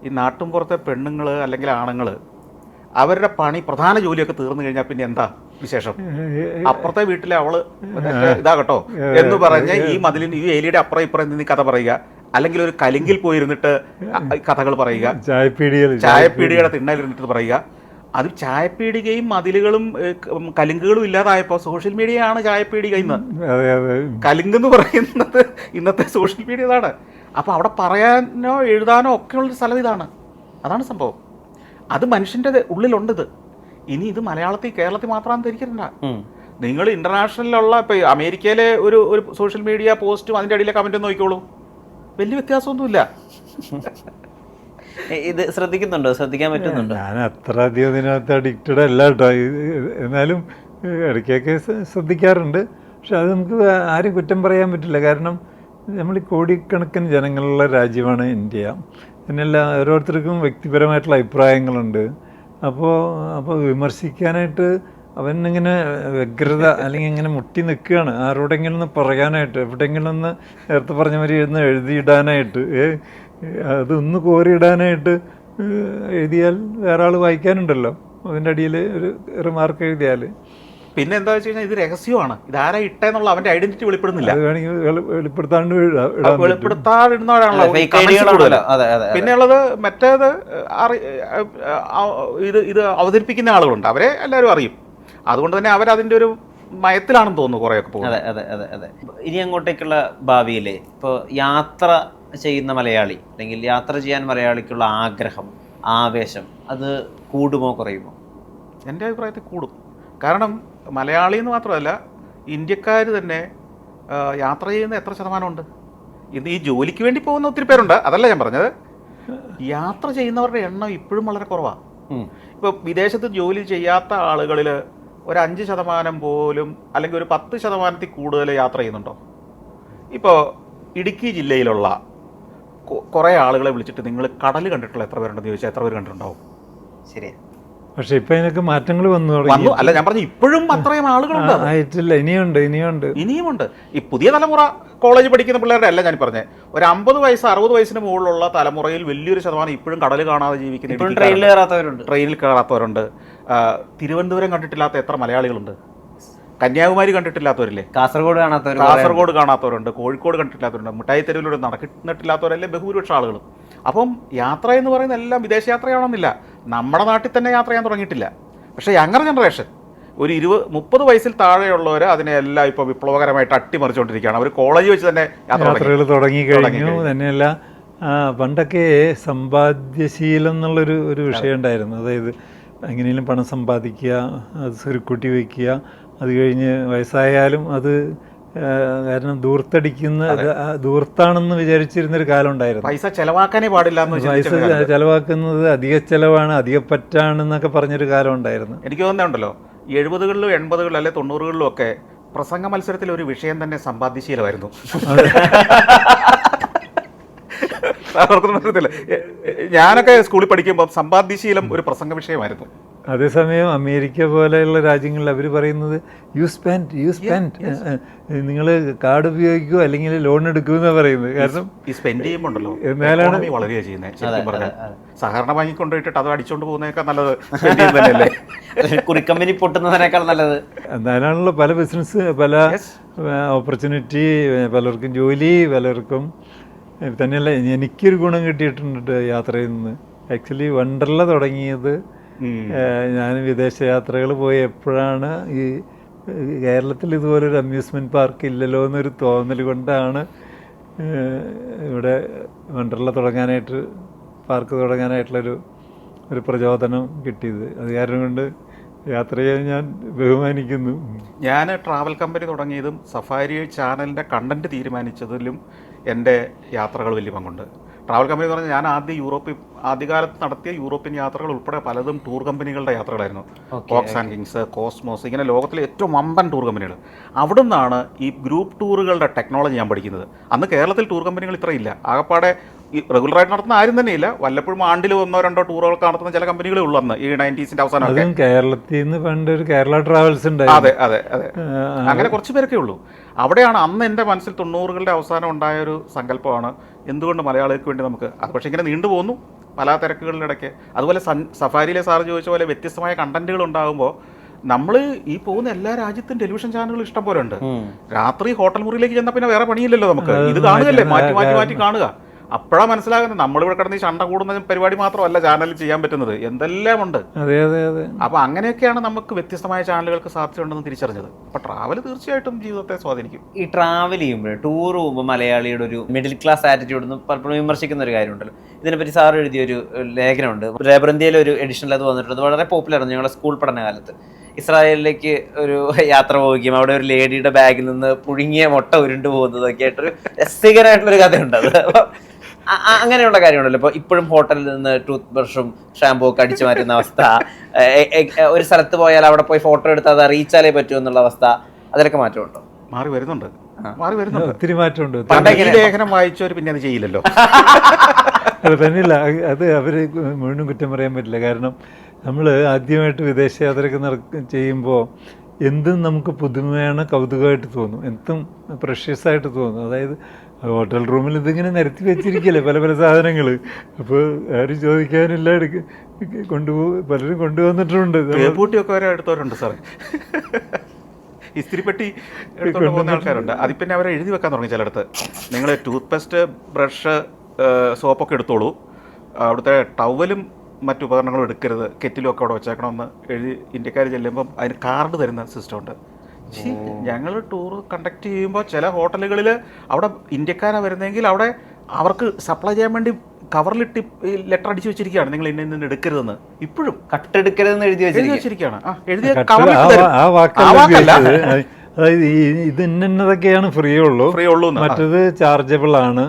ഈ നാട്ടും പുറത്തെ പെണ്ണുങ്ങൾ അല്ലെങ്കിൽ ആണുങ്ങൾ അവരുടെ പണി പ്രധാന ജോലിയൊക്കെ തീർന്നു കഴിഞ്ഞാൽ പിന്നെ എന്താ വിശേഷം? അപ്പുറത്തെ വീട്ടിലെ അവള് ഇതാകട്ടോ എന്ന് പറഞ്ഞ് ഈ മതിലിന് ഈ എലിയുടെ അപ്പുറം ഇപ്പുറം നിന്ന് കഥ പറയുക, അല്ലെങ്കിൽ ഒരു കലിങ്കിൽ പോയിരുന്നിട്ട് കഥകൾ പറയുക, ചായപ്പീടികയുടെ തിണ്ണയിലിരുന്നിട്ട് പറയുക. അത് ചായപ്പീടികയും മതിലുകളും കലിങ്കുകളും ഇല്ലാതായപ്പോൾ സോഷ്യൽ മീഡിയ ആണ് ചായപ്പീടിക. ഇന്ന് കലിങ്കെന്ന് പറയുന്നത് ഇന്നത്തെ സോഷ്യൽ മീഡിയ ഇതാണ്. അപ്പോൾ അവിടെ പറയാനോ എഴുതാനോ ഒക്കെയുള്ളൊരു സ്ഥലം ഇതാണ്. അതാണ് സംഭവം. അത് മനുഷ്യൻ്റെ ഉള്ളിലുണ്ട്. ഇനി ഇത് മലയാളത്തിൽ കേരളത്തിൽ മാത്രമാണെന്ന് ധരിക്കണ്ട. നിങ്ങൾ ഇന്റർനാഷണലിലുള്ള ഇപ്പോൾ അമേരിക്കയിലെ ഒരു സോഷ്യൽ മീഡിയ പോസ്റ്റും അതിൻ്റെ അടിയിലെ കമൻറ്റും നോക്കിക്കോളൂ, വലിയ വ്യത്യാസമൊന്നുമില്ല. ഇത് ശ്രദ്ധിക്കാൻ പറ്റുന്നുണ്ടോ? ഞാൻ അത്ര അധികം ഇതിനകത്ത് അഡിക്റ്റഡ് അല്ല കേട്ടോ. എന്നാലും ഇടയ്ക്കൊക്കെ ശ്രദ്ധിക്കാറുണ്ട്. പക്ഷെ അത് നമുക്ക് ആരും കുറ്റം പറയാൻ പറ്റില്ല. കാരണം നമ്മൾ കോടിക്കണക്കിന് ജനങ്ങളുള്ള രാജ്യമാണ് ഇന്ത്യ. പിന്നെല്ലാം ഓരോരുത്തർക്കും വ്യക്തിപരമായിട്ടുള്ള അഭിപ്രായങ്ങളുണ്ട്. അപ്പോൾ വിമർശിക്കാനായിട്ട് അവനിങ്ങനെ വ്യഗ്രത അല്ലെങ്കിൽ ഇങ്ങനെ മുട്ടി നിൽക്കുകയാണ്, ആരോടെങ്കിലും ഒന്ന് പറയാനായിട്ട്, എവിടെയെങ്കിലും ഒന്ന് നേരത്തെ പറഞ്ഞ മാതിരി ഒന്ന് എഴുതിയിടാനായിട്ട്, അതൊന്ന് കോരിയിടാനായിട്ട് എഴുതിയാൽ വേറെ ആൾ വായിക്കാനുണ്ടല്ലോ. അതിൻ്റെ അടിയിൽ ഒരു റിമാർക്ക് എഴുതിയാൽ പിന്നെ എന്താ വെച്ച് കഴിഞ്ഞാൽ ഇത് രഹസ്യമാണ്. ഇതാരാ ഇട്ടെന്നുള്ള അവന്റെ ഐഡന്റിറ്റി വെളിപ്പെടുന്നില്ല. അത് വേണമെങ്കിൽ വെളിപ്പെടുത്താതിരുന്നവരാണല്ലോ. പിന്നെ ഉള്ളത് മറ്റേത് ഇത് അവതരിപ്പിക്കുന്ന ആളുകളുണ്ട്, അവരെ എല്ലാവരും അറിയും. അതുകൊണ്ട് തന്നെ അവരതിൻ്റെ ഒരു മയത്തിലാണെന്ന് തോന്നുന്നു കുറേയൊക്കെ പോകുന്നത്. അതെ അതെ അതെ അതെ. ഇനി അങ്ങോട്ടേക്കുള്ള ഭാവിയിൽ ഇപ്പോൾ യാത്ര ചെയ്യുന്ന മലയാളി അല്ലെങ്കിൽ യാത്ര ചെയ്യാൻ മലയാളിക്കുള്ള ആഗ്രഹം, ആവേശം അത് കൂടുമോ കുറയുമോ? എൻ്റെ അഭിപ്രായത്തിൽ കൂടും. കാരണം മലയാളി എന്ന് മാത്രമല്ല, ഇന്ത്യക്കാർ തന്നെ യാത്ര ചെയ്യുന്ന എത്ര ശതമാനമുണ്ട്? ഇത് ഈ ജോലിക്ക് വേണ്ടി പോകുന്ന ഒത്തിരി പേരുണ്ട്, അതല്ല ഞാൻ പറഞ്ഞത്. യാത്ര ചെയ്യുന്നവരുടെ എണ്ണം ഇപ്പോഴും വളരെ കുറവാണ്. ഇപ്പോൾ വിദേശത്ത് ജോലി ചെയ്യാത്ത ആളുകളിൽ ഒരു 5% പോലും, അല്ലെങ്കിൽ ഒരു 10% കൂടുതൽ യാത്ര ചെയ്യുന്നുണ്ടോ? ഇപ്പോൾ ഇടുക്കി ജില്ലയിലുള്ള കുറേ ആളുകളെ വിളിച്ചിട്ട് നിങ്ങൾ കടൽ കണ്ടിട്ടുള്ള എത്ര പേരുണ്ടെന്ന് ചോദിച്ചാൽ എത്ര പേര് കണ്ടിട്ടുണ്ടാവും? ശരി. പക്ഷെ ഇപ്പൊ അതിനൊക്കെ മാറ്റങ്ങൾ വന്നു. അല്ല, ഞാൻ പറഞ്ഞു ഇപ്പോഴും അത്രയും ആളുകളുണ്ട്. ആയിട്ടില്ല, ഇനിയുമുണ്ട്. ഈ പുതിയ തലമുറ കോളേജ് പഠിക്കുന്ന പിള്ളേരുടെ അല്ല ഞാൻ പറഞ്ഞത്. ഒരു 50 വയസ്സ് 60 വയസ്സിന് മുകളിലുള്ള തലമുറയിൽ വലിയൊരു ശതമാനം ഇപ്പോഴും കടൽ കാണാതെ ജീവിക്കുന്ന, ട്രെയിനിൽ കയറാത്തവരുണ്ട്. തിരുവനന്തപുരം കണ്ടിട്ടില്ലാത്ത എത്ര മലയാളികളുണ്ട്? കന്യാകുമാരി കണ്ടിട്ടില്ലാത്തവരില്ലേ? കാസർഗോഡ് കാണാത്തവരുണ്ട്, കോഴിക്കോട് കണ്ടിട്ടില്ലാത്തവരുണ്ട്, മിഠായി തെരുവിലൂടെ നടന്നിട്ടില്ലാത്തവരല്ലേ ബഹുഭൂരിപക്ഷം ആളുകളും. അപ്പം യാത്ര എന്ന് പറയുന്ന എല്ലാം വിദേശയാത്രയാണെന്നില്ല, നമ്മുടെ നാട്ടിൽ തന്നെ യാത്ര ചെയ്യാൻ തുടങ്ങിയിട്ടില്ല. പക്ഷേ യങ്ങർ ജനറേഷൻ ഒരു 20-30 വയസ്സിൽ താഴെയുള്ളവർ അതിനെല്ലാം ഇപ്പോൾ വിപ്ലവകരമായിട്ട് അട്ടിമറിച്ചുകൊണ്ടിരിക്കുകയാണ്. അവർ കോളേജ് വെച്ച് തന്നെ യാത്രകൾ തുടങ്ങിക്കഴിഞ്ഞു. തന്നെയല്ല, പണ്ടൊക്കെ സമ്പാദ്യശീലം എന്നുള്ളൊരു വിഷയം ഉണ്ടായിരുന്നു. അതായത് എങ്ങനെയും പണം സമ്പാദിക്കുക, അത് സ്വരുക്കൂട്ടി വയ്ക്കുക, അത് കഴിഞ്ഞ് വയസ്സായാലും അത് കാരണം ദൂർത്താണെന്ന് വിചാരിച്ചിരുന്നൊരു കാലം ഉണ്ടായിരുന്നു. പൈസ ചെലവാക്കാനേ പാടില്ല, പൈസ ചെലവാക്കുന്നത് അധിക ചെലവാണ്, അധികപ്പറ്റാണെന്നൊക്കെ പറഞ്ഞൊരു കാലം ഉണ്ടായിരുന്നു. എനിക്ക് തോന്നുന്നുണ്ടല്ലോ 70കളിലും 80കളിലും അല്ലെ 90കളിലും ഒക്കെ പ്രസംഗ മത്സരത്തിൽ ഒരു വിഷയം തന്നെ സമ്പാദ്യശീലമായിരുന്നു. സാർ ഓർക്കുന്ന പറ്റത്തില്ല. ഞാനൊക്കെ സ്കൂളിൽ പഠിക്കുമ്പോൾ സമ്പാദ്യശീലം ഒരു പ്രസംഗ വിഷയമായിരുന്നു. അതേസമയം അമേരിക്ക പോലെയുള്ള രാജ്യങ്ങളിൽ അവർ പറയുന്നത് യു സ്പെൻഡ് നിങ്ങൾ കാർഡ് ഉപയോഗിക്കുമോ അല്ലെങ്കിൽ ലോൺ എടുക്കുമെന്നാണ് പറയുന്നത്. കാരണം ഈ സ്പെൻഡ് ചെയ്യുമ്പോൾ ഉണ്ടല്ലോ എന്നാലാണ് economy വളരെയാണ് ചെയ്യുന്നത്. ശരിക്കും പറഞ്ഞാൽ സഹകരണ ബാങ്കിൽ കൊണ്ടുപോയിട്ട് അത് അടിച്ചുകൊണ്ട് പോകുന്നതിനേക്കാൾ നല്ലത് spend ചെയ്യുന്നത് തന്നെയല്ലേ. കുറിക്കമ്പനി പൊട്ടുന്നതിനേക്കാൾ നല്ലത്. എന്നാലാണല്ലോ പല ബിസിനസ്, പല ഓപ്പർച്യൂണിറ്റി, പലർക്കും ജോലി, പലർക്കും തന്നെയല്ല. എനിക്കൊരു ഗുണം കിട്ടിയിട്ടുണ്ട് യാത്രയിൽ നിന്ന്. ആക്ച്വലി വണ്ടർല തുടങ്ങിയത് ഞാൻ വിദേശ യാത്രകൾ പോയി എപ്പോഴാണ് ഈ കേരളത്തിൽ ഇതുപോലൊരു അമ്യൂസ്മെൻറ്റ് പാർക്ക് ഇല്ലല്ലോ എന്നൊരു തോന്നൽ കൊണ്ടാണ് ഇവിടെ വണ്ടർല തുടങ്ങാനായിട്ട്, പാർക്ക് തുടങ്ങാനായിട്ടുള്ളൊരു പ്രചോദനം കിട്ടിയത്. അത് കാരണം കൊണ്ട് യാത്ര ചെയ്യാൻ ഞാൻ ബഹുമാനിക്കുന്നു. ഞാൻ ട്രാവൽ കമ്പനി തുടങ്ങിയതും സഫാരി ചാനലിൻ്റെ കണ്ടന്റ് തീരുമാനിച്ചതിലും എൻ്റെ യാത്രകൾ വലിയ പങ്കുണ്ട്. ട്രാവൽ കമ്പനി എന്ന് പറഞ്ഞാൽ ഞാൻ ആദ്യകാലത്ത് നടത്തിയ യൂറോപ്യൻ യാത്രകൾ ഉൾപ്പെടെ പലതും ടൂർ കമ്പനികളുടെ യാത്രകളായിരുന്നു. കോക്സ് ആൻഡ് കിങ്സ്, കോസ്മോസ്, ഇങ്ങനെ ലോകത്തിലെ ഏറ്റവും വമ്പൻ ടൂർ കമ്പനികൾ. അവിടെ നിന്നാണ് ഈ ഗ്രൂപ്പ് ടൂറുകളുടെ ടെക്നോളജി ഞാൻ പഠിക്കുന്നത്. അന്ന് കേരളത്തിൽ ടൂർ കമ്പനികൾ ഇത്രയില്ല. ആകപ്പാടെ ഈ റെഗുലറായിട്ട് നടത്തുന്ന ആരും തന്നെയില്ല. വല്ലപ്പോഴും ആണ്ടിൽ 1-2 ടൂറുകൾക്ക് നടത്തുന്ന ചില കമ്പനികളേ ഉള്ളൂ അന്ന്, ഈ 90s അവസാനം. കേരളത്തിൽ നിന്ന് പണ്ട് ഒരു കേരള ട്രാവൽസ് ഉണ്ട്. അതെ അതെ അതെ, അങ്ങനെ കുറച്ച് പേരൊക്കെ ഉള്ളൂ. അവിടെയാണ് അന്ന് എൻ്റെ മനസ്സിൽ 90കളുടെ അവസാനം ഉണ്ടായൊരു സങ്കല്പമാണ് എന്തുകൊണ്ട് മലയാളികൾക്ക് വേണ്ടി നമുക്ക് അത്. പക്ഷേ ഇങ്ങനെ നീണ്ടുപോകുന്നു പല തിരക്കുകളുടെ ഇടയ്ക്ക്. അതുപോലെ സഫാരിയിലെ സാറ് ചോദിച്ച പോലെ വ്യത്യസ്തമായ കണ്ടന്റുകൾ ഉണ്ടാകുമ്പോൾ നമ്മൾ ഈ പോകുന്ന എല്ലാ രാജ്യത്തും ടെലിവിഷൻ ചാനലുകൾ ഇഷ്ടം പോലെ ഉണ്ട്. രാത്രി ഹോട്ടൽ മുറിയിലേക്ക് ചെന്നാൽ പിന്നെ വേറെ പണിയില്ലല്ലോ നമുക്ക്, ഇത് കാണുകയല്ലേ, മാറ്റി കാണുക. അപ്പോഴാണ് മനസ്സിലാകുന്നത് നമ്മളിവിടെ കിടന്ന് ഈ ചണ്ട കൂടുന്ന പരിപാടി മാത്രമല്ല ചാനലിൽ ചെയ്യാൻ പറ്റുന്നത്, എന്തെല്ലാം ഉണ്ട്. അപ്പോൾ അങ്ങനെയൊക്കെയാണ് നമുക്ക് വ്യത്യസ്തമായ ചാനലുകൾക്ക് സാധ്യതയുണ്ടെന്ന് തിരിച്ചറിഞ്ഞത്. അപ്പോൾ ട്രാവൽ തീർച്ചയായിട്ടും ജീവിതത്തെ സ്വാധീനിക്കും. ഈ ട്രാവൽ ചെയ്യുമ്പോൾ ടൂർ പോകുമ്പോൾ മലയാളിയുടെ ഒരു മിഡിൽ ക്ലാസ് ആറ്റിറ്റ്യൂഡ് എന്ന് പലപ്പോഴും വിമർശിക്കുന്ന ഒരു കാര്യമുണ്ടല്ലോ. ഇതിനെപ്പറ്റി സാർ എഴുതിയൊരു ലേഖനമുണ്ട്, ലേബർ ഇന്ത്യയിലെ ഒരു എഡിഷനിൽ അത് വന്നിട്ടുണ്ട്. വളരെ പോപ്പുലറാണ് ഞങ്ങളുടെ സ്കൂൾ പഠനകാലത്ത്. ഇസ്രായേലിലേക്ക് ഒരു യാത്ര പോവുകയും അവിടെ ഒരു ലേഡിയുടെ ബാഗിൽ നിന്ന് പുഴുങ്ങിയ മുട്ട ഉരുണ്ടു പോകുന്നതൊക്കെ ആയിട്ടൊരു രസകരമായിട്ടുള്ളൊരു കഥയുണ്ട്. അത് അങ്ങനെയുള്ള കാര്യമുണ്ടല്ലോ. ഇപ്പോൾ ഇപ്പോഴും ഹോട്ടലിൽ നിന്ന് ടൂത്ത് ബ്രഷും ഷാമ്പൂ ഒക്കെ അടിച്ചു മാറ്റുന്ന അവസ്ഥ, ഒരു സ്ഥലത്ത് പോയാൽ അവിടെ പോയി ഫോട്ടോ എടുത്താൽ അത് അറിയിച്ചാലേ പറ്റൂ എന്നുള്ള അവസ്ഥ, അതിലൊക്കെ മാറ്റമുണ്ടോ? മാറി വരുന്നുണ്ട്, ഒത്തിരി മാറ്റമുണ്ട്. ലേഖനം വായിച്ചവർ പിന്നെ അത് ചെയ്യില്ലല്ലോ. അത് തന്നെയില്ല, അത് അവർ മുഴുവൻ കുറ്റം പറയാൻ പറ്റില്ല. കാരണം നമ്മൾ ആദ്യമായിട്ട് വിദേശയാത്രയൊക്കെ ചെയ്യുമ്പോൾ എന്തും നമുക്ക് പുതുമയാണ്, കൗതുകമായിട്ട് തോന്നും, എന്തും പ്രഷ്യസായിട്ട് തോന്നും. അതായത് ഹോട്ടൽ റൂമിൽ ഇതിങ്ങനെ നിരത്തി വെച്ചിരിക്കല്ലേ പല സാധനങ്ങൾ. അപ്പോൾ ആരും ചോദിക്കാനില്ല, പലരും കൊണ്ടുവന്നിട്ടുണ്ട്. പൂട്ടിയൊക്കെ വരെ എടുത്തവരുണ്ട് സാറേ, ഇസ്തിരിപ്പെട്ടി എടുത്തുകൊണ്ട് പോകുന്ന ആൾക്കാരുണ്ട്. അതിൽ പിന്നെ അവരെ എഴുതി വെക്കാൻ തുടങ്ങി ചിലയിടത്ത്, നിങ്ങൾ ടൂത്ത് പേസ്റ്റ്, ബ്രഷ്, സോപ്പൊക്കെ എടുത്തോളൂ, അവിടുത്തെ ടവലും മറ്റു ഉപകരണങ്ങളും എടുക്കരുത്, കെറ്റിലും ഒക്കെ അവിടെ വെച്ചേക്കണമെന്ന് എഴുതി ഇന്ത്യക്കാർ ചെല്ലുമ്പം അതിന് കാർഡ് തരുന്ന സിസ്റ്റമുണ്ട്. ഞങ്ങൾ ടൂർ കണ്ടക്ട് ചെയ്യുമ്പോൾ ചില ഹോട്ടലുകളിൽ അവിടെ ഇന്ത്യക്കാരാണ് വരുന്നതെങ്കിൽ അവിടെ അവർക്ക് സപ്ലൈ ചെയ്യാൻ വേണ്ടി കവറിലിട്ട് ലെറ്റർ അടിച്ചു വെച്ചിരിക്കുകയാണ്, നിങ്ങൾ ഇന്ന എടുക്കരുതെന്ന്. ഇപ്പോഴും കട്ടെടുക്കരുതെന്ന് എഴുതി വെച്ചിരിക്കുകയാണ്. അതായത് ഇത് ഇന്നതൊക്കെയാണ് ഫ്രീ ഉള്ളൂ, മറ്റത് ചാർജബിൾ ആണ്.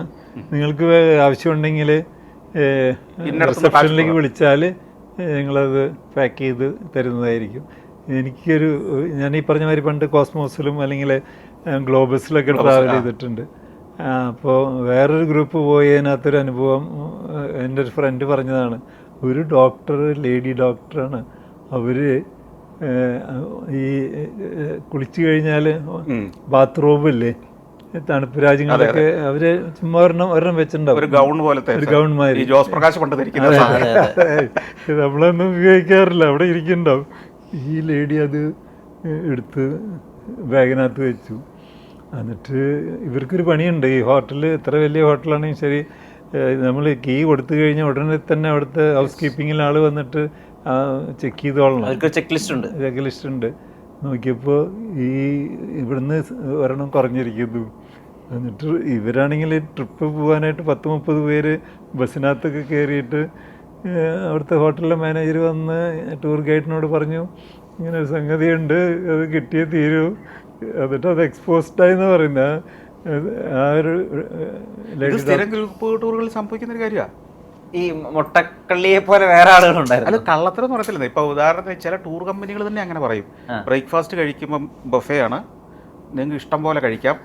നിങ്ങൾക്ക് ആവശ്യമുണ്ടെങ്കിൽ റിസപ്ഷനിലേക്ക് വിളിച്ചാൽ ഞങ്ങളത് പാക്ക് ചെയ്ത് തരുന്നതായിരിക്കും. ഞാൻ ഈ പറഞ്ഞ മാതിരി പണ്ട് കോസ്മോസിലും അല്ലെങ്കിൽ ഗ്ലോബസിലൊക്കെ ട്രാവൽ ചെയ്തിട്ടുണ്ട്. അപ്പോൾ വേറൊരു ഗ്രൂപ്പ് പോയതിനകത്തൊരു അനുഭവം എൻ്റെ ഒരു ഫ്രണ്ട് പറഞ്ഞതാണ്. ഒരു ലേഡി ഡോക്ടറാണ്. അവർ ഈ കുളിച്ചു കഴിഞ്ഞാൽ ബാത്റൂമില്ലേ തണുപ്പ് രാജ്യങ്ങളൊക്കെ അവര് ചുമ്മാ ഒരെണ്ണം വെച്ചിട്ടുണ്ടാവും, ഒരു ഗൗൺ മാതിരി. നമ്മളൊന്നും ഉപയോഗിക്കാറില്ല, അവിടെ ഇരിക്കുന്നുണ്ടാവും. ഈ ലേഡി അത് എടുത്ത് ബാഗിനകത്ത് വെച്ചു. എന്നിട്ട് ഇവർക്കൊരു പണിയുണ്ട്. ഈ ഹോട്ടൽ എത്ര വലിയ ഹോട്ടലാണെങ്കിൽ ശരി, നമ്മൾ കീ കൊടുത്തു കഴിഞ്ഞാൽ ഉടനെ തന്നെ അവിടുത്തെ ഹൗസ് കീപ്പിങ്ങിൽ ആൾ വന്നിട്ട് ചെക്ക് ചെയ്തോളണം. ചെക്ക് ലിസ്റ്റ് ഉണ്ട്. നോക്കിയപ്പോൾ ഇവിടുന്ന് ഒരെണ്ണം കുറഞ്ഞിരിക്കുന്നു. എന്നിട്ട് ഇവരാണെങ്കിൽ ട്രിപ്പ് പോകാനായിട്ട് 10-30 പേര് ബസ്സിനകത്തൊക്കെ കയറിയിട്ട് അവിടുത്തെ ഹോട്ടലിലെ മാനേജർ വന്ന് ടൂർ ഗൈഡിനോട് പറഞ്ഞു, ഇങ്ങനെ ഒരു സംഗതിയുണ്ട്, അത് കിട്ടിയേ തീരൂ. എന്നിട്ട് അത് എക്സ്പോസ്ഡായെന്ന് പറയുന്ന ആ ഒരു ടൂറുകളിൽ സംഭവിക്കുന്ന ഒരു കാര്യമാണ്. ഈ മുട്ടക്കള്ളിയെ പോലെ വേറെ ആളുകളുണ്ടായിരുന്നു. അത് കള്ളത്തരം എന്ന് പറയത്തില്ല. ഇപ്പോൾ ഉദാഹരണത്തിന് ചില ടൂർ കമ്പനികൾ തന്നെ അങ്ങനെ പറയും, ബ്രേക്ക്ഫാസ്റ്റ് കഴിക്കുമ്പം ബൊഫേ ആണ്, നിങ്ങൾക്ക് ഇഷ്ടം പോലെ കഴിക്കാം,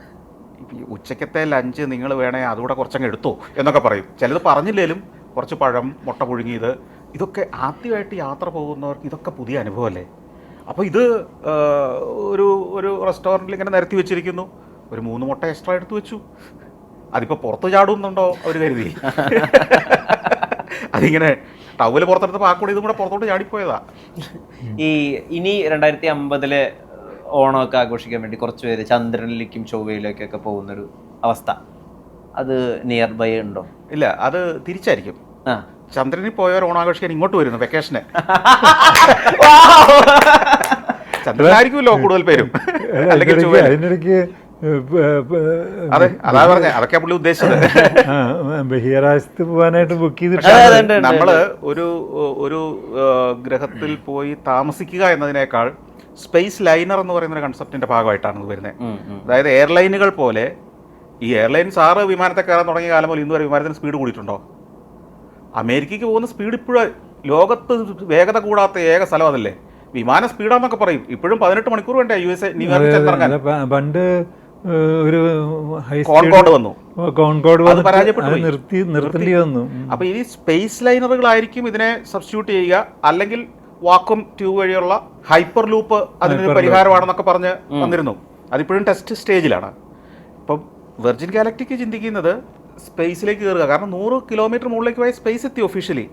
ഉച്ചക്കത്തെ ലഞ്ച് നിങ്ങൾ വേണേ അതുകൂടെ കുറച്ചങ്ങ് എടുത്തോ എന്നൊക്കെ പറയും. ചിലത് പറഞ്ഞില്ലേലും കുറച്ച് പഴം, മുട്ട പുഴുങ്ങിയത്, ഇതൊക്കെ ആദ്യമായിട്ട് യാത്ര പോകുന്നവർക്ക് ഇതൊക്കെ പുതിയ അനുഭവമല്ലേ. അപ്പോൾ ഇത് ഒരു ഒരു റെസ്റ്റോറൻറ്റിൽ ഇങ്ങനെ നിരത്തി വെച്ചിരിക്കുന്നു, ഒരു 3 മുട്ട എക്സ്ട്രാ എടുത്ത് വെച്ചു. അതിപ്പോൾ പുറത്ത് ചാടുന്നുണ്ടോ അവർ കരുതി? അതിങ്ങനെ ടവല് പുറത്തെടുത്തപ്പോൾ ആ കൂടി ഇതും കൂടെ പുറത്തോട്ട് ചാടിപ്പോയതാ. ഇനി 2050 ഓണമൊക്കെ ആഘോഷിക്കാൻ വേണ്ടി കുറച്ച് പേര് ചന്ദ്രനിലേക്കും ചൊവ്വയിലേക്കൊക്കെ പോകുന്നൊരു അവസ്ഥ, അത് നിയർ ബൈ ഉണ്ടോ? ഇല്ല, അത് തിരിച്ചായിരിക്കും. ചന്ദ്രനിൽ പോയവർ ഓണാഘോഷിക്കാൻ ഇങ്ങോട്ട് വരുന്നു വെക്കേഷന്. ചന്ദ്രനായിരിക്കുമല്ലോ കൂടുതൽ പേരും. അല്ലെങ്കിൽ അതിനിടയ്ക്ക് അതെ, അതാ പറഞ്ഞ, അതൊക്കെ പുള്ളി ഉദ്ദേശിച്ചത്. ബഹിരാകാശത്ത് പോകാനായിട്ട് ബുക്ക് ചെയ്തിട്ട് നമ്മള് ഒരു ഗ്രഹത്തിൽ പോയി താമസിക്കുക എന്നതിനേക്കാൾ സ്പേസ് ലൈനർ എന്ന് പറയുന്ന ഒരു കൺസെപ്റ്റിന്റെ ഭാഗമായിട്ടാണ് ഇത് വരുന്നത്. അതായത് എയർലൈനുകൾ പോലെ, ഈ എയർലൈൻ സാറ് വിമാനത്തെ കയറാൻ തുടങ്ങിയ കാലം പോലെ ഇന്ന് വരെ വിമാനത്തിന് സ്പീഡ് കൂടിയിട്ടുണ്ടോ? അമേരിക്കയ്ക്ക് പോകുന്ന സ്പീഡ് ഇപ്പോഴും ലോകത്ത് വേഗത കൂടാത്ത ഏക സ്ഥലം അതല്ലേ. വിമാന സ്പീഡാന്നൊക്കെ പറയും, ഇപ്പോഴും 18 മണിക്കൂർ വേണ്ടേ USA ന്യൂയോർക്കിൽ. പണ്ട് ഒരു കോൺകോർഡ് വന്നു, അത് പരാജയപ്പെട്ടു, നിർത്തേണ്ടി വന്നു. അപ്പൊ ഈ സ്പേസ് ലൈനറുകളായിരിക്കും ഇതിനെ സബ്സ്റ്റിറ്റ്യൂട്ട് ചെയ്യുക, അല്ലെങ്കിൽ വാക്വം ട്യൂബ് വഴിയുള്ള ഹൈപ്പർ ലൂപ്പ് അതിനൊരു പരിഹാരമാണെന്നൊക്കെ പറഞ്ഞ് വന്നിരുന്നു. അതിപ്പോഴും ടെസ്റ്റ് സ്റ്റേജിലാണ്. ഇപ്പം വെർജിൻ ഗാലക്റ്റിക്ക് ചിന്തിക്കുന്നത് സ്പേസിലേക്ക് കയറുക, കാരണം 100 കിലോമീറ്റർ മുകളിലേക്ക് പോയി സ്പേസ് എത്തി ഒഫീഷ്യലി.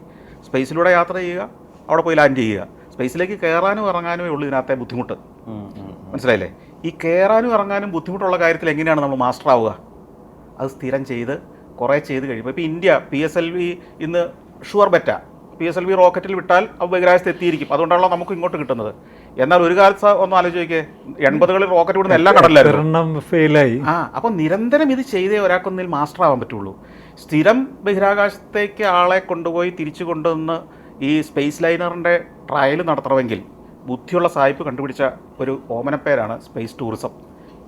സ്പേസിലൂടെ യാത്ര ചെയ്യുക, അവിടെ പോയി ലാൻഡ് ചെയ്യുക. സ്പേസിലേക്ക് കയറാനും ഇറങ്ങാനുമേ ഉള്ളൂ ഇതിനകത്തെ ബുദ്ധിമുട്ട്. മനസ്സിലായില്ലേ? ഈ കയറാനും ഇറങ്ങാനും ബുദ്ധിമുട്ടുള്ള കാര്യത്തിൽ എങ്ങനെയാണ് നമ്മൾ മാസ്റ്റർ ആവുക? അത് സ്ഥിരം ചെയ്ത് കുറേ ചെയ്ത് കഴിയുമ്പോൾ, ഇപ്പോൾ ഇന്ത്യ PSLV ഇന്ന് ഷുവർ ബെറ്റ, PSLV റോക്കറ്റിൽ വിട്ടാൽ അത് ബഹിരാകാശത്ത് എത്തിയിരിക്കും. അതുകൊണ്ടാണല്ലോ നമുക്ക് ഇങ്ങോട്ട് കിട്ടുന്നത്. എന്നാൽ ഒരു കാലത്ത് ഒന്ന് ആലോചിക്കേ, 80കളിൽ റോക്കറ്റ് വിടുന്ന എല്ലാ കടലിലായിരുന്നു. അപ്പോൾ നിരന്തരം ഇത് ചെയ്തേ ഒരാൾക്കൊന്നിൽ മാസ്റ്റർ ആവാൻ പറ്റുള്ളൂ. സ്ഥിരം ബഹിരാകാശത്തേക്ക് ആളെ കൊണ്ടുപോയി തിരിച്ചു കൊണ്ടുവന്ന് ഈ സ്പേസ് ലൈനറിൻ്റെ ട്രയൽ നടത്തണമെങ്കിൽ ബുദ്ധിയുള്ള സായിപ്പ് കണ്ടുപിടിച്ച ഒരു ഓമനപ്പേരാണ് സ്പേസ് ടൂറിസം.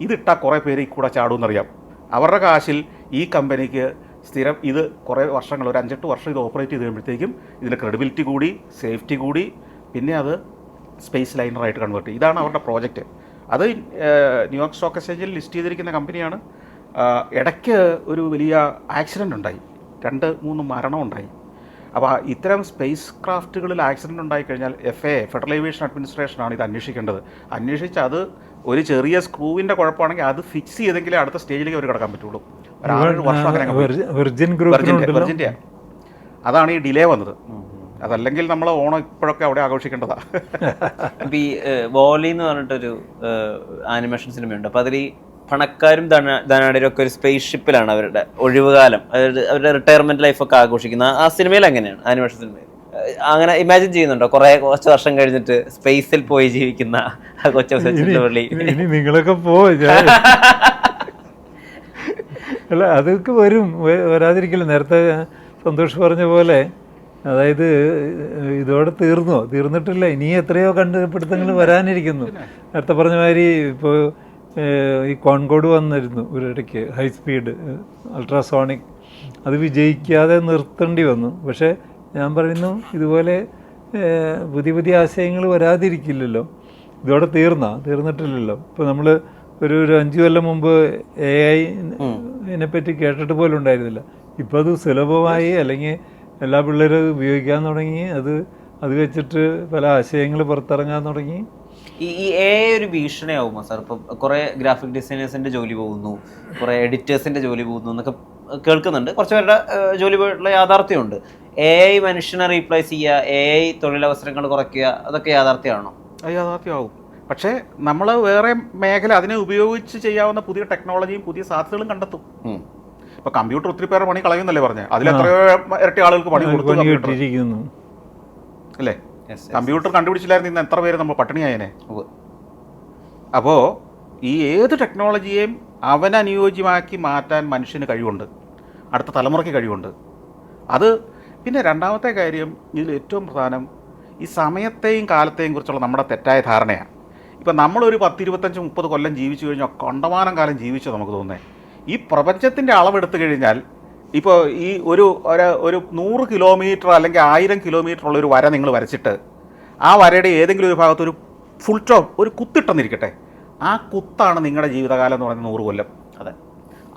ഇതിട്ടാൽ കുറേ പേര് ഈ കൂടെ ചാടുമെന്നറിയാം. അവരുടെ കാശിൽ ഈ കമ്പനിക്ക് സ്ഥിരം ഇത് കുറേ വർഷങ്ങൾ, ഒരു 5-8 വർഷം ഇത് ഓപ്പറേറ്റ് ചെയ്ത് കഴിയുമ്പോഴത്തേക്കും ഇതിൻ്റെ ക്രെഡിബിലിറ്റി കൂടി, സേഫ്റ്റി കൂടി, പിന്നെ അത് സ്പേസ് ലൈനറായിട്ട് കൺവേർട്ട് ചെയ്യും. ഇതാണ് അവരുടെ പ്രോജക്റ്റ്. അത് ന്യൂയോർക്ക് സ്റ്റോക്ക് എക്സ്ചേഞ്ചിൽ ലിസ്റ്റ് ചെയ്തിരിക്കുന്ന കമ്പനിയാണ്. ഇടയ്ക്ക് ഒരു വലിയ ആക്സിഡൻ്റ് ഉണ്ടായി, 2-3 മരണം ഉണ്ടായി. അപ്പോൾ ഇത്തരം സ്പേസ് ക്രാഫ്റ്റുകളിൽ ആക്സിഡൻ്റ് ഉണ്ടായിക്കഴിഞ്ഞാൽ FAA ഫെഡറൽ ഏവിയേഷൻ അഡ്മിനിസ്ട്രേഷനാണ് ഇത് അന്വേഷിക്കേണ്ടത്. അന്വേഷിച്ച് അത് ഒരു ചെറിയ സ്ക്രൂവിൻ്റെ കുഴപ്പമാണെങ്കിൽ അത് ഫിക്സ് ചെയ്തെങ്കിലേ അടുത്ത സ്റ്റേജിലേക്ക് അവർ കിടക്കാൻ പറ്റുള്ളൂ. ഒരു 6 വർഷം അങ്ങനെ വെർജിൻ്റെ അതാണ് ഈ ഡിലേ വന്നത്. അതല്ലെങ്കിൽ നമ്മൾ ഓണം ഇപ്പോഴൊക്കെ അവിടെ ആഘോഷിക്കേണ്ടതാ. ഇപ്പം ഈ വോളി എന്ന് പറഞ്ഞിട്ടൊരു ആനിമേഷൻ സിനിമയുണ്ട്. അപ്പോൾ അതിൽ ഈ പണക്കാരും ധനാഢ്യരും ഒക്കെ ഒരു സ്പേസ് ഷിപ്പിലാണ് അവരുടെ ഒഴിവുകാലം, അതായത് അവരുടെ റിട്ടയർമെന്റ് ലൈഫൊക്കെ ആഘോഷിക്കുന്ന ആ സിനിമയിൽ അങ്ങനെയാണ്, ആനിമേഷൻ സിനിമയിൽ. അങ്ങനെ ഇമാജിൻ ചെയ്യുന്നുണ്ടോ കുറച്ച് വർഷം കഴിഞ്ഞിട്ട് സ്പേസിൽ പോയി ജീവിക്കുന്ന കൊച്ചുപള്ളി? ഇനി നിങ്ങളൊക്കെ അല്ല, അതൊക്കെ വരും, വരാതിരിക്കില്ല. നേരത്തെ സന്തോഷ് പറഞ്ഞ പോലെ, അതായത് ഇതോടെ തീർന്നിട്ടില്ല, ഇനി എത്രയോ കണ്ടുപിടുത്തങ്ങൾ വരാനിരിക്കുന്നു. നേരത്തെ പറഞ്ഞ മാതിരി ഇപ്പോൾ ഈ കോൺകോഡ് വന്നിരുന്നു ഒരിടയ്ക്ക്, ഹൈ സ്പീഡ് അൾട്രാസോണിക്, അത് വിജയിക്കാതെ നിർത്തേണ്ടി വന്നു. പക്ഷേ ഞാൻ പറയുന്നു, ഇതുപോലെ പുതിയ ആശയങ്ങൾ വരാതിരിക്കില്ലല്ലോ. ഇതോടെ തീർന്നിട്ടില്ലല്ലോ. ഇപ്പോൾ നമ്മൾ ഒരു 5 കൊല്ലം മുമ്പ് AI പറ്റി കേട്ടിട്ട് പോലും ഉണ്ടായിരുന്നില്ല. ഇപ്പോൾ അത് സുലഭമായി, അല്ലെങ്കിൽ എല്ലാ പിള്ളേരും ഉപയോഗിക്കാൻ തുടങ്ങി. അത് വെച്ചിട്ട് പല ആശയങ്ങൾ പുറത്തിറങ്ങാൻ തുടങ്ങി. ഈ AI ഒരു ഭീഷണിയാവുമോ സാർ? ഇപ്പം കുറേ ഗ്രാഫിക് ഡിസൈനേഴ്സിൻ്റെ ജോലി പോകുന്നു, കുറേ എഡിറ്റേഴ്സിൻ്റെ ജോലി പോകുന്നു എന്നൊക്കെ കേൾക്കുന്നുണ്ട്. കുറച്ച് പേരുടെ ജോലി പോയിട്ടുള്ള യാഥാർത്ഥ്യമുണ്ട്. AI മനുഷ്യനെ റീപ്ലേസ് ചെയ്യുക, AI തൊഴിലവസരങ്ങൾ കുറയ്ക്കുക, അതൊക്കെ യാഥാർത്ഥ്യമാണോ? അത് യാഥാർത്ഥ്യമാവും. പക്ഷേ നമ്മൾ വേറെ മേഖല അതിനെ ഉപയോഗിച്ച് ചെയ്യാവുന്ന പുതിയ ടെക്നോളജിയും പുതിയ സാധ്യതകളും കണ്ടെത്തും. ഇപ്പോൾ കമ്പ്യൂട്ടർ ഒത്തിരി പേരുടെ പണി കളയുന്നല്ലേ പറഞ്ഞത്? അതിലെത്രയോ ഇരട്ടി ആളുകൾക്ക് പണി കൊടുത്തു അല്ലേ? കമ്പ്യൂട്ടർ കണ്ടുപിടിച്ചില്ലായിരുന്നു ഇന്ന് എത്ര പേര് നമ്മൾ പട്ടിണിയായനെ. അപ്പോൾ ഈ ഏത് ടെക്നോളജിയെയും അവനനുയോജ്യമാക്കി മാറ്റാൻ മനുഷ്യന് കഴിവുണ്ട്, അടുത്ത തലമുറയ്ക്ക് കഴിവുണ്ട്. അത് പിന്നെ രണ്ടാമത്തെ കാര്യം, ഇതിൽ ഏറ്റവും പ്രധാനം ഈ സമയത്തെയും കാലത്തെയും കുറിച്ചുള്ള നമ്മുടെ തെറ്റായ ധാരണയാണ്. ഇപ്പം നമ്മളൊരു 10, 25, 30 കൊല്ലം ജീവിച്ചു കഴിഞ്ഞാൽ കണ്ടമാനം കാലം ജീവിച്ചോ നമുക്ക് തോന്നുന്നത്. ഈ പ്രപഞ്ചത്തിൻ്റെ അളവെടുത്തു കഴിഞ്ഞാൽ ഇപ്പോൾ ഈ ഒരു 100 കിലോമീറ്റർ അല്ലെങ്കിൽ 1000 കിലോമീറ്റർ ഉള്ളൊരു വര നിങ്ങൾ വരച്ചിട്ട് ആ വരയുടെ ഏതെങ്കിലും ഒരു ഭാഗത്ത് ഒരു ഫുൾ സ്റ്റോപ്പ്, ഒരു കുത്തിട്ടെന്നിരിക്കട്ടെ, ആ കുത്താണ് നിങ്ങളുടെ ജീവിതകാലം എന്ന് പറയുന്നത് 100 കൊല്ലം. അതെ.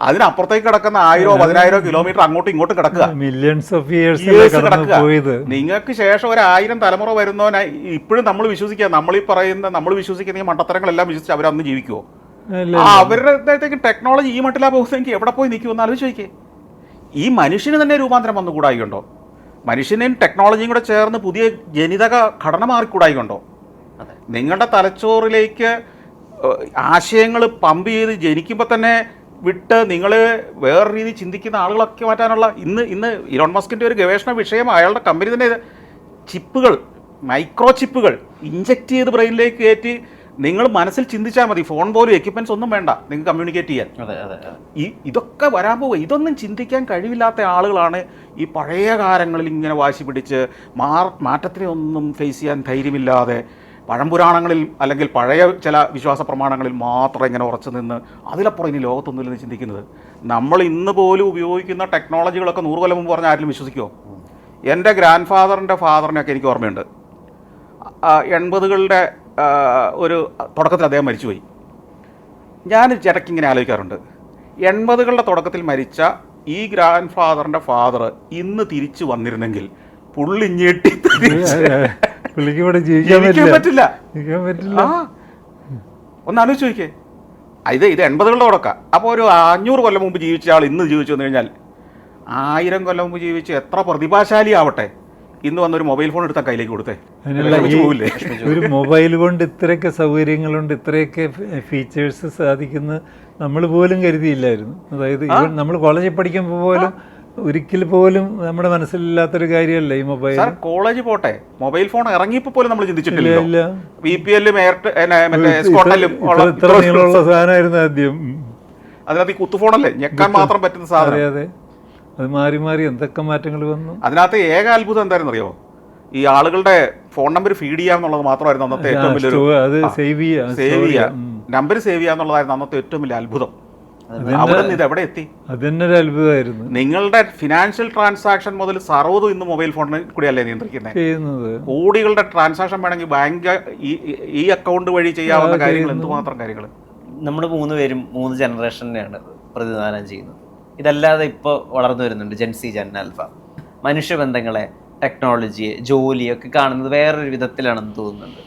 അതിനപ്പുറത്തേക്ക് കിടക്കുന്ന 1000-10,000 കിലോമീറ്റർ അങ്ങോട്ടും ഇങ്ങോട്ടും കിടക്കുക. മില്യൺസ് ഓഫ് ഇയേഴ്സ് കിടക്കുക. പോയത്. നിങ്ങൾക്ക് ശേഷം 1000 തലമുറ വരുന്നവനെ ഇപ്പോഴും നമ്മൾ വിശ്വസിക്കുക, നമ്മൾ വിശ്വസിക്കുന്ന ഈ മണ്ടത്തരങ്ങളെല്ലാം വിശ്വസിച്ച് അവരന്ന് ജീവിക്കുമോ? അവരുടെ അടുത്തേക്ക് ടെക്നോളജി ഈ മട്ടിലാ പോകുന്നെങ്കിൽ എവിടെ പോയി നിൽക്കുമെന്ന് ആലോചിച്ച് നോക്കിയേ. ഈ മനുഷ്യന് തന്നെ രൂപാന്തരം വന്നുകൂടായിക്കൊണ്ടോ? മനുഷ്യനെയും ടെക്നോളജിയും കൂടെ ചേർന്ന് പുതിയ ജനിതക ഘടന മാറിക്കൂടായിക്കൊണ്ടോ? നിങ്ങളുടെ തലച്ചോറിലേക്ക് ആശയങ്ങൾ പമ്പ് ചെയ്ത് ജനിക്കുമ്പോൾ തന്നെ വിട്ട് നിങ്ങൾ വേറെ രീതി ചിന്തിക്കുന്ന ആളുകളൊക്കെ മാറ്റാനുള്ള ഇന്ന് ഇലോൺ മസ്കിൻ്റെ ഒരു ഗവേഷണ വിഷയം അയാളുടെ കമ്പനി തന്നെ ചിപ്പുകൾ, മൈക്രോ ചിപ്പുകൾ ഇഞ്ചക്ട് ചെയ്ത് ബ്രെയിനിലേക്ക് കയറ്റി നിങ്ങൾ മനസ്സിൽ ചിന്തിച്ചാൽ മതി. ഫോൺ പോലും എക്യുപ്മെൻറ്റ്സ് ഒന്നും വേണ്ട നിങ്ങൾക്ക് കമ്മ്യൂണിക്കേറ്റ് ചെയ്യാൻ. ഇതൊക്കെ വരാൻ പോവുക. ഇതൊന്നും ചിന്തിക്കാൻ കഴിവില്ലാത്ത ആളുകളാണ് ഈ പഴയ കാലങ്ങളിൽ ഇങ്ങനെ വാശി പിടിച്ച് മാറ്റത്തിനെ ഒന്നും ഫേസ് ചെയ്യാൻ ധൈര്യമില്ലാതെ പഴംപുരാണങ്ങളിൽ അല്ലെങ്കിൽ പഴയ ചില വിശ്വാസ പ്രമാണങ്ങളിൽ മാത്രം ഇങ്ങനെ ഉറച്ചു നിന്ന് അതിലപ്പുറം ഇനി ലോകത്തൊന്നുമില്ലെന്ന് ചിന്തിക്കുന്നത്. നമ്മൾ ഇന്ന് പോലും ഉപയോഗിക്കുന്ന ടെക്നോളജികളൊക്കെ 100 കൊല്ലം മുമ്പ് പറഞ്ഞാൽ ആരെങ്കിലും വിശ്വസിക്കുമോ? എൻ്റെ ഗ്രാൻഡ് ഫാദറിനെയൊക്കെ എനിക്ക് ഓർമ്മയുണ്ട്. 80കളുടെ ഒരു തുടക്കത്തിൽ അദ്ദേഹം മരിച്ചുപോയി. ഞാൻ ഇടയ്ക്ക് ഇങ്ങനെ ആലോചിക്കാറുണ്ട്, 80കളുടെ തുടക്കത്തിൽ മരിച്ച ഈ ഗ്രാൻഡ് ഫാദറിൻ്റെ ഫാദർ ഇന്ന് തിരിച്ചു വന്നിരുന്നെങ്കിൽ പുള്ളി ഞെട്ടി ജീവിക്കാൻ പറ്റില്ല. ഒന്ന് ആലോചിച്ച് നോക്കിയേ. ഇത് 80കളുടെ തുടക്കം. അപ്പോൾ ഒരു 500 കൊല്ലം മുമ്പ് ജീവിച്ച ആൾ ഇന്ന് ജീവിച്ചു വന്നു കഴിഞ്ഞാൽ 1000 കൊല്ലം മുമ്പ് ജീവിച്ച് എത്ര പ്രതിഭാശാലി ആവട്ടെ, ഇന്ന് വന്നൊരു മൊബൈൽ ഫോൺ എടുത്താൽ കയ്യിലേക്ക് കൊടുത്തേ പോവില്ലേ? ഒരു മൊബൈൽ കൊണ്ട് ഇത്രയൊക്കെ സൗകര്യങ്ങളുണ്ട്, ഇത്രയൊക്കെ ഫീച്ചേഴ്സ് സാധിക്കുന്ന നമ്മൾ പോലും കരുതിയില്ലായിരുന്നു. അതായത് നമ്മൾ കോളേജിൽ പഠിക്കുമ്പോൾ പോലും ഒരിക്കൽ പോലും നമ്മുടെ മനസ്സിലില്ലാത്തൊരു കാര്യമല്ല ഈ മൊബൈൽ. കോളേജ് പോട്ടെ, മൊബൈൽ ഫോൺ ഇറങ്ങിയപ്പോൾ പോലും നമ്മൾ ചിന്തിച്ചിട്ടില്ല. VPL-ഉം ഇത്ര നീളമുള്ള സാധനമായിരുന്നു ആദ്യം. അതിനകത്ത് ഈ കുത്തുഫോണല്ലേ ഞെക്കാൻ മാത്രം പറ്റുന്ന സാധനം. അതെ, അത് മാറി മാറി എന്തൊക്കെ മാറ്റങ്ങൾ വന്നു. അതിനകത്ത് ഏക അത്ഭുതം എന്തായിരുന്നു അറിയോ? ഈ ആളുകളുടെ ഫോൺ നമ്പർ ഫീഡ് ചെയ്യാന്നുള്ളത് മാത്രമായിരുന്നു അന്നത്തെ ഏറ്റവും വലിയൊരു നമ്പർ സേവ് ചെയ്യാന്നുള്ളതായിരുന്നു അന്നത്തെ ഏറ്റവും വലിയ അത്ഭുതം. അവിടെ നിന്ന് ഇത് എവിടെ എത്തി? അതന്നെ ഒരു അത്ഭുതമായിരുന്നു. നിങ്ങളുടെ ഫിനാൻഷ്യൽ ട്രാൻസാക്ഷൻ മുതൽ സർവ്വതും ഇന്ന് മൊബൈൽ ഫോണിൽ കൂടിയല്ലേ നിയന്ത്രിക്കുന്നത്. കോടികളുടെ ട്രാൻസാക്ഷൻ വേണമെങ്കിൽ ബാങ്ക് ഈ അക്കൗണ്ട് വഴി ചെയ്യാവുന്ന കാര്യങ്ങൾ, എന്തുമാത്രം കാര്യങ്ങൾ. നമ്മൾ 3 പേരും 3 ജനറേഷനെയാണ് പ്രതിനിധാനം ചെയ്യുന്നത്. ഇതല്ലാതെ ഇപ്പോൾ വളർന്നു വരുന്നുണ്ട് ജെൻസി, ജെൻ ആൽഫ. മനുഷ്യബന്ധങ്ങളെ, ടെക്നോളജിയെ, ജോലിയൊക്കെ കാണുന്നത് വേറൊരു വിധത്തിലാണെന്ന് തോന്നുന്നുണ്ട്.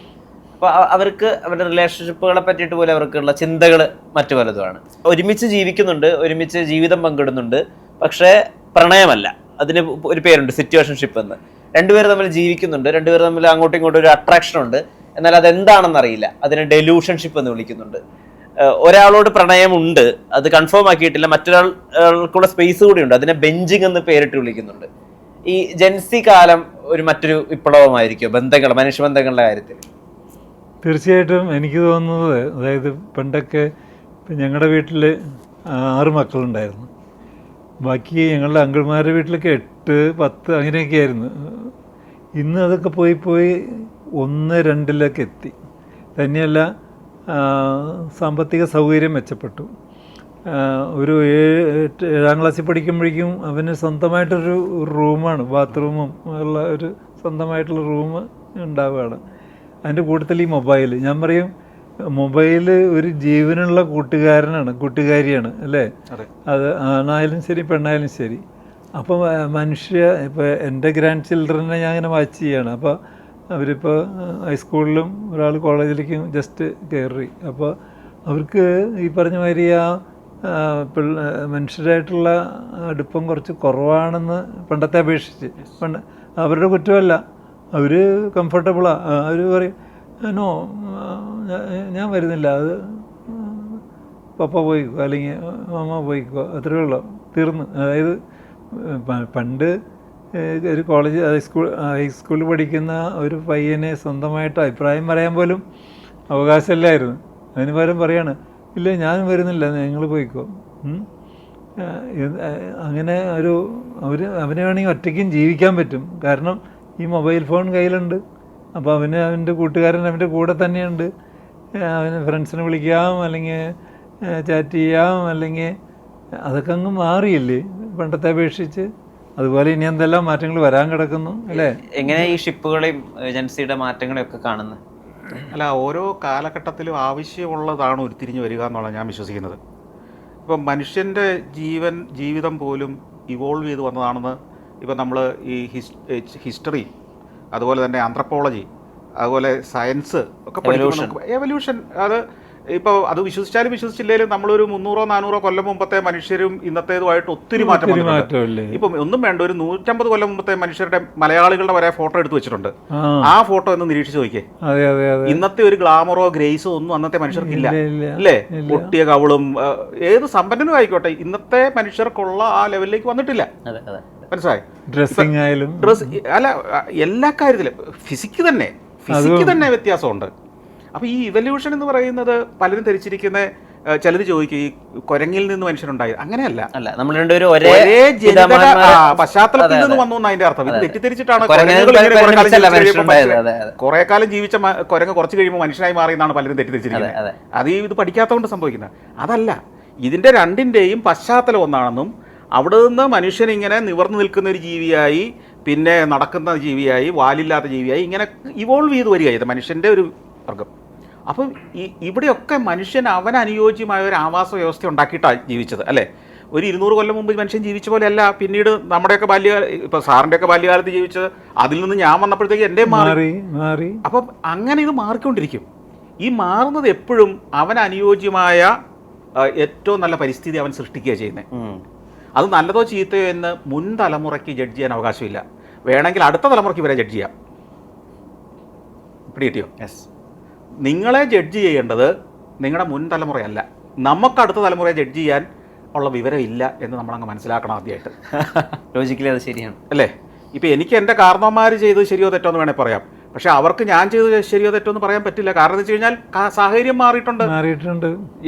അപ്പോൾ അവർക്ക് അവരുടെ റിലേഷൻഷിപ്പുകളെ പറ്റിയിട്ട് പോലും അവർക്കുള്ള ചിന്തകൾ മറ്റു പലതുമാണ്. ഒരുമിച്ച് ജീവിക്കുന്നുണ്ട്, ഒരുമിച്ച് ജീവിതം പങ്കിടുന്നുണ്ട്, പക്ഷേ പ്രണയമല്ല. അതിന് ഒരു പേരുണ്ട്, സിറ്റുവേഷൻഷിപ്പ് എന്ന്. രണ്ടുപേർ തമ്മിൽ ജീവിക്കുന്നുണ്ട്, രണ്ടുപേർ തമ്മിൽ അങ്ങോട്ടും ഇങ്ങോട്ടും ഒരു അട്രാക്ഷൻ ഉണ്ട്, എന്നാൽ അതെന്താണെന്നറിയില്ല. അതിനെ ഡെലൂഷൻഷിപ്പ് എന്ന് വിളിക്കുന്നുണ്ട്. ഒരാളോട് പ്രണയമുണ്ട്, അത് കൺഫേം ആക്കിയിട്ടില്ല, മറ്റൊരാൾക്കുള്ള സ്പേസ് കൂടി ഉണ്ട്, അതിനെ ബെഞ്ചിങ് എന്ന് പേരിട്ട് വിളിക്കുന്നുണ്ട്. ഈ ജെൻസി കാലം മറ്റൊരു വിപ്ലവമായിരിക്കും മനുഷ്യബന്ധങ്ങളുടെ കാര്യത്തിൽ. തീർച്ചയായിട്ടും എനിക്ക് തോന്നുന്നത്, അതായത് പണ്ടൊക്കെ ഞങ്ങളുടെ വീട്ടിൽ 6 മക്കളുണ്ടായിരുന്നു. ബാക്കി ഞങ്ങളുടെ അങ്കിൾമാരുടെ വീട്ടിലൊക്കെ 8, 10 അങ്ങനെയൊക്കെ ആയിരുന്നു. ഇന്ന് അതൊക്കെ പോയി 1, 2 എത്തി. തന്നെയല്ല, സാമ്പത്തിക സൗകര്യം മെച്ചപ്പെട്ടു. ഒരു 7ാം ക്ലാസ്സിൽ പഠിക്കുമ്പോഴേക്കും അവന് സ്വന്തമായിട്ടൊരു റൂമാണ്, ബാത്റൂമും ഉള്ള ഒരു സ്വന്തമായിട്ടുള്ള റൂം ഉണ്ടാവുകയാണ്. അതിൻ്റെ കൂട്ടത്തിൽ ഈ മൊബൈൽ, ഞാൻ പറയും മൊബൈൽ ഒരു ജീവനുള്ള കൂട്ടുകാരിയാണ് അല്ലേ? അത് ആണായാലും ശരി പെണ്ണായാലും ശരി. അപ്പോൾ ഇപ്പോൾ എൻ്റെ ഗ്രാൻഡ് ചിൽഡ്രനെ ഞാൻ അങ്ങനെ വാച്ച് ചെയ്യാണ്. അപ്പോൾ അവരിപ്പോൾ ഹൈസ്കൂളിലും ഒരാൾ കോളേജിലേക്കും ജസ്റ്റ് കയറി. അപ്പോൾ അവർക്ക് ഈ പറഞ്ഞ മാതിരി മനുഷ്യരായിട്ടുള്ള അടുപ്പം കുറച്ച് കുറവാണെന്ന് പണ്ടത്തെ അപേക്ഷിച്ച്. അവരുടെ കുറ്റമല്ല, അവർ കംഫർട്ടബിളാണ്. അവർ പറയും നോ, ഞാൻ വരുന്നില്ല, അത് പപ്പ പോയിക്കോ അല്ലെങ്കിൽ അമ്മ പോയിക്കോ, അത്രയേ ഉള്ളൂ, തീർന്നു. അതായത് പണ്ട് ഒരു കോളേജ് ഹൈസ്കൂളിൽ പഠിക്കുന്ന ഒരു പയ്യനെ സ്വന്തമായിട്ട് അഭിപ്രായം പറയാൻ പോലും അവകാശമില്ലായിരുന്നു. അതിന് പകരം പറയാണ്, ഇല്ല ഞാൻ വരുന്നില്ല, നിങ്ങൾ പോയിക്കോ. അങ്ങനെ അവന് വേണമെങ്കിൽ ഒറ്റയ്ക്കും ജീവിക്കാൻ പറ്റും. കാരണം ഈ മൊബൈൽ ഫോൺ കയ്യിലുണ്ട്. അപ്പോൾ അവൻ്റെ കൂട്ടുകാരൻ അവൻ്റെ കൂടെ തന്നെയുണ്ട്. അവന് ഫ്രണ്ട്സിനെ വിളിക്കാം, അല്ലെങ്കിൽ ചാറ്റ് ചെയ്യാം, അല്ലെങ്കിൽ അതൊക്കെ അങ്ങ് മാറിയില്ലേ പണ്ടത്തെ അപേക്ഷിച്ച്. അതുപോലെ ഇനി എന്തെല്ലാം മാറ്റങ്ങൾ വരാൻ കിടക്കുന്നു അല്ലേ? എങ്ങനെ ഈ ഷിപ്പുകളെയും ഏജൻസിയുടെ മാറ്റങ്ങളെയും ഒക്കെ കാണുന്നത്? അല്ല, ഓരോ കാലഘട്ടത്തിലും ആവശ്യമുള്ളതാണ് ഉരുത്തിരിഞ്ഞ് വരിക എന്നുള്ളത് ഞാൻ വിശ്വസിക്കുന്നത്. ഇപ്പം മനുഷ്യൻ്റെ ജീവിതം പോലും ഇവോൾവ് ചെയ്ത് വന്നതാണെന്ന് ഇപ്പം നമ്മൾ ഈ ഹിസ്റ്ററി, അതുപോലെ തന്നെ ആന്ത്രപ്പോളജി, അതുപോലെ സയൻസ് ഒക്കെ പഠിക്കുമ്പോൾ എവല്യൂഷൻ, അത് ഇപ്പോൾ അത് വിശ്വസിച്ചാലും വിശ്വസിച്ചില്ലെങ്കിലും നമ്മളൊരു 300-400 കൊല്ലം മുമ്പത്തെ മനുഷ്യരും ഇന്നത്തേതുമായിട്ട് ഒത്തിരി മാറ്റം വന്നിട്ടുണ്ട്. ഇപ്പം ഒന്നും വേണ്ട, ഒരു 150 കൊല്ലം മുമ്പത്തെ മനുഷ്യരുടെ മലയാളികളുടെ വരെ ഫോട്ടോ എടുത്ത് വെച്ചിട്ടുണ്ട്. ആ ഫോട്ടോ ഒന്ന് നിരീക്ഷിച്ച് നോക്കിയേ. ഇന്നത്തെ ഒരു ഗ്ലാമറോ ഗ്രേസോ ഒന്നും അന്നത്തെ മനുഷ്യർക്കില്ല അല്ലേ? പൊട്ടിയ കവളും ഏത് സമ്പന്നനും ആയിക്കോട്ടെ, ഇന്നത്തെ മനുഷ്യർക്കുള്ള ആ ലെവലിലേക്ക് വന്നിട്ടില്ല. മനസ്സിലായി? ഡ്രസ്സിംഗ് ആയാലും അല്ല, എല്ലാ കാര്യത്തിലും ഫിസിക്ക് തന്നെ വ്യത്യാസമുണ്ട്. അപ്പോൾ ഈ ഇവല്യൂഷൻ എന്ന് പറയുന്നത് പലരും ധരിച്ചിരിക്കുന്ന, ചിലർ ചോദിക്കും ഈ കുരങ്ങിൽ നിന്ന് മനുഷ്യനുണ്ടായി. അങ്ങനെയല്ല, നമ്മൾ രണ്ടുപേരും ഒരേ പശ്ചാത്തലത്തിൽ നിന്ന് വന്നു എന്ന് അതിന്റെ അർത്ഥം. ഇത് തെറ്റിദ്ധരിച്ചിട്ടാണ് കുറെ കാലം ജീവിച്ച കുരങ്ങ് കുറച്ച് കഴിയുമ്പോൾ മനുഷ്യനായി മാറി എന്നാണ് പലരും തെറ്റിദ്ധരിച്ചിരിക്കുന്നത്. അത് ഇത് പഠിക്കാത്തതുകൊണ്ട് സംഭവിക്കുന്നത്. അതല്ല, ഇതിന്റെ രണ്ടിന്റെയും പശ്ചാത്തലം ഒന്നാണെന്നും അവിടെ നിന്ന് മനുഷ്യനിങ്ങനെ നിവർന്നു നിൽക്കുന്ന ഒരു ജീവിയായി, പിന്നെ നടക്കുന്ന ജീവിയായി, വാലില്ലാത്ത ജീവിയായി ഇങ്ങനെ ഇവോൾവ് ചെയ്ത് വരികയായത് മനുഷ്യൻ്റെ ഒരു വർഗം. അപ്പം ഇവിടെയൊക്കെ മനുഷ്യൻ അവനനുയോജ്യമായ ഒരു ആവാസ വ്യവസ്ഥ ഉണ്ടാക്കിയിട്ടാണ് ജീവിച്ചത് അല്ലേ? ഒരു 200 കൊല്ലം മുമ്പ് മനുഷ്യൻ ജീവിച്ച പോലെയല്ല പിന്നീട് നമ്മുടെയൊക്കെ ഇപ്പോൾ സാറിൻ്റെയൊക്കെ ബാല്യകാലത്ത് ജീവിച്ചത്. അതിൽ നിന്ന് ഞാൻ വന്നപ്പോഴത്തേക്ക് എൻ്റെ മാറി. അപ്പം അങ്ങനെ ഇത് മാറിക്കൊണ്ടിരിക്കും. ഈ മാറുന്നത് എപ്പോഴും അവനനുയോജ്യമായ ഏറ്റവും നല്ല പരിസ്ഥിതി അവൻ സൃഷ്ടിക്കുകയാണ് ചെയ്യുന്നത്. അത് നല്ലതോ ചീത്തയോ എന്ന് മുൻ തലമുറയ്ക്ക് ജഡ്ജ് ചെയ്യാൻ അവകാശമില്ല. വേണമെങ്കിൽ അടുത്ത തലമുറയ്ക്ക് ഇവരെ ജഡ്ജ് ചെയ്യാം. പിടികിട്ടിയോ? നിങ്ങളെ ജഡ്ജ് ചെയ്യേണ്ടത് നിങ്ങളുടെ മുൻ തലമുറയല്ല. നമുക്ക് അടുത്ത തലമുറയെ ജഡ്ജ് ചെയ്യാൻ ഉള്ള വിവരം ഇല്ല എന്ന് നമ്മളങ്ങ് മനസ്സിലാക്കണം ആദ്യമായിട്ട്. ലോജിക്കലി അത് ശരിയാണ് അല്ലേ? ഇപ്പം എനിക്ക് എൻ്റെ കാരണവന്മാർ ചെയ്തത് ശരിയോ തെറ്റോ എന്ന് വേണേൽ പറയാം. പക്ഷെ അവർക്ക് ഞാൻ ചെയ്തത് ശരിയോ തെറ്റോ എന്ന് പറയാൻ പറ്റില്ല. കാരണം എന്ന് വെച്ച് കഴിഞ്ഞാൽ സാഹചര്യം മാറിയിട്ടുണ്ട്.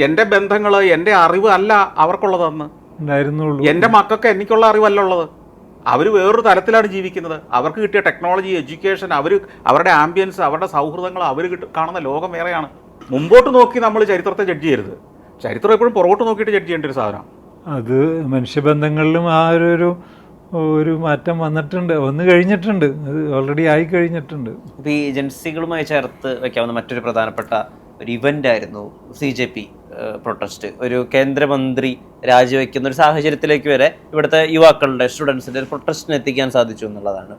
എൻ്റെ ബന്ധങ്ങൾ, എൻ്റെ അറിവ് അല്ല അവർക്കുള്ളതെന്ന്. എൻ്റെ മക്കൾക്ക് എനിക്കുള്ള അറിവല്ല ഉള്ളത്. അവർ വേറൊരു തലത്തിലാണ് ജീവിക്കുന്നത്. അവർക്ക് കിട്ടിയ ടെക്നോളജി, എഡ്യൂക്കേഷൻ, അവരുടെ ആംബിയൻസ്, അവരുടെ സൗഹൃദങ്ങൾ, അവർ കാണുന്ന ലോകം വേറെയാണ്. മുമ്പോട്ട് നോക്കി നമ്മൾ ചരിത്രത്തെ ജഡ്ജ് ചെയ്യരുത്. ചരിത്രം എപ്പോഴും പുറകോട്ട് നോക്കിയിട്ട് ജഡ്ജ് ചെയ്യേണ്ട ഒരു സാധനം. അത് മനുഷ്യബന്ധങ്ങളിലും ആ ഒരു മാറ്റം വന്നു കഴിഞ്ഞിട്ടുണ്ട്. അത് ഓൾറെഡി ആയി കഴിഞ്ഞിട്ടുണ്ട്. ഇപ്പോൾ ഈ ഏജൻസികളുമായി ചേർത്ത് വയ്ക്കാവുന്ന മറ്റൊരു പ്രധാനപ്പെട്ട ഒരു ഇവൻ്റ് ആയിരുന്നു CJP പ്രൊട്ടസ്റ്റ്. ഒരു കേന്ദ്രമന്ത്രി രാജിവെക്കുന്ന ഒരു സാഹചര്യത്തിലേക്ക് വരെ ഇവിടുത്തെ യുവാക്കളുടെ, സ്റ്റുഡൻസിൻ്റെ ഒരു പ്രൊട്ടസ്റ്റിന് എത്തിക്കാൻ സാധിച്ചു എന്നുള്ളതാണ്.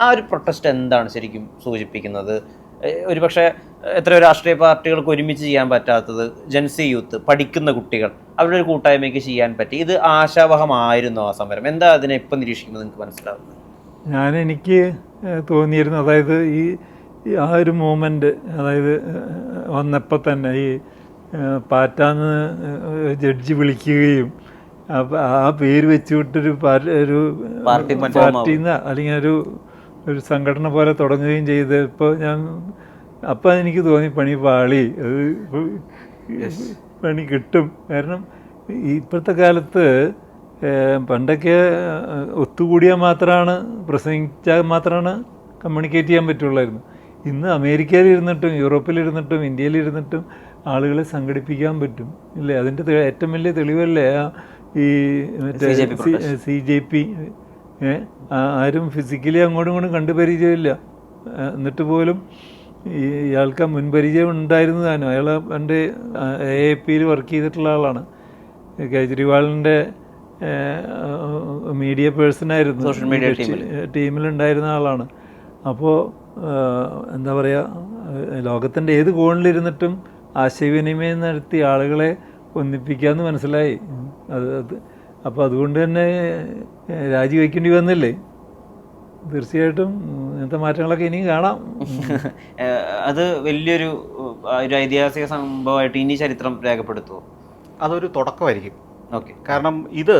ആ ഒരു പ്രൊട്ടസ്റ്റ് എന്താണ് ശരിക്കും സൂചിപ്പിക്കുന്നത്? ഒരുപക്ഷെ എത്രയോ രാഷ്ട്രീയ പാർട്ടികൾക്ക് ഒരുമിച്ച് ചെയ്യാൻ പറ്റാത്തത് ജെൻസി യൂത്ത്, പഠിക്കുന്ന കുട്ടികൾ, അവരുടെ ഒരു കൂട്ടായ്മയ്ക്ക് ചെയ്യാൻ പറ്റി. ഇത് ആശാവഹമായിരുന്നു ആ സമരം. എന്താ അതിനെ ഇപ്പം നിരീക്ഷിക്കുന്നത് നിങ്ങൾക്ക് മനസ്സിലാവുന്നത്? എനിക്ക് തോന്നിയിരുന്നു, അതായത് ആ ഒരു മൂമെൻ്റ്, അതായത് വന്നപ്പോൾ തന്നെ ഈ പാറ്റാന്ന് ജഡ്ജി വിളിക്കുകയും ആ പേര് വെച്ചുവിട്ടൊരു പാർട്ടിന്ന് അല്ലെങ്കിൽ ഒരു സംഘടന പോലെ തുടങ്ങുകയും ചെയ്തപ്പോൾ അപ്പം എനിക്ക് തോന്നി പണി പാളി, അത് പണി കിട്ടും. കാരണം ഇപ്പോഴത്തെ കാലത്ത് പണ്ടൊക്കെ ഒത്തുകൂടിയാൽ മാത്രമാണ്, പ്രസംഗിച്ചാൽ മാത്രമാണ് കമ്മ്യൂണിക്കേറ്റ് ചെയ്യാൻ പറ്റുള്ളായിരുന്നു. ഇന്ന് അമേരിക്കയിലിരുന്നിട്ടും യൂറോപ്പിലിരുന്നിട്ടും ഇന്ത്യയിലിരുന്നിട്ടും ആളുകളെ സംഘടിപ്പിക്കാൻ പറ്റും ഇല്ലേ? അതിൻ്റെ ഏറ്റവും വലിയ തെളിവല്ലേ ഈ മറ്റേ CJP. ആരും ഫിസിക്കലി അങ്ങോട്ടും ഇങ്ങോട്ടും കണ്ടുപരിചയമില്ല. എന്നിട്ട് പോലും ഇയാൾക്ക് മുൻപരിചയം ഉണ്ടായിരുന്നു താനും. അയാൾ പണ്ട് AAPയിൽ വർക്ക് ചെയ്തിട്ടുള്ള ആളാണ്. കേജ്രിവാളിൻ്റെ മീഡിയ പേഴ്സണായിരുന്നു, ടീമിലുണ്ടായിരുന്ന ആളാണ്. അപ്പോൾ എന്താ പറയുക, ലോകത്തിൻ്റെ ഏത് കോണിലിരുന്നിട്ടും ആശയവിനിമയം നടത്തി ആളുകളെ ഒന്നിപ്പിക്കാമെന്ന് മനസ്സിലായി. അപ്പോൾ അതുകൊണ്ട് തന്നെ രാജിവെക്കേണ്ടി വന്നില്ലേ? തീർച്ചയായിട്ടും ഇങ്ങനത്തെ മാറ്റങ്ങളൊക്കെ ഇനിയും കാണാം. അത് വലിയൊരു ഐതിഹാസിക സംഭവമായിട്ട് ഇനി ചരിത്രം രേഖപ്പെടുത്തുമോ? അതൊരു തുടക്കമായിരിക്കും. ഓക്കെ, കാരണം ഇത്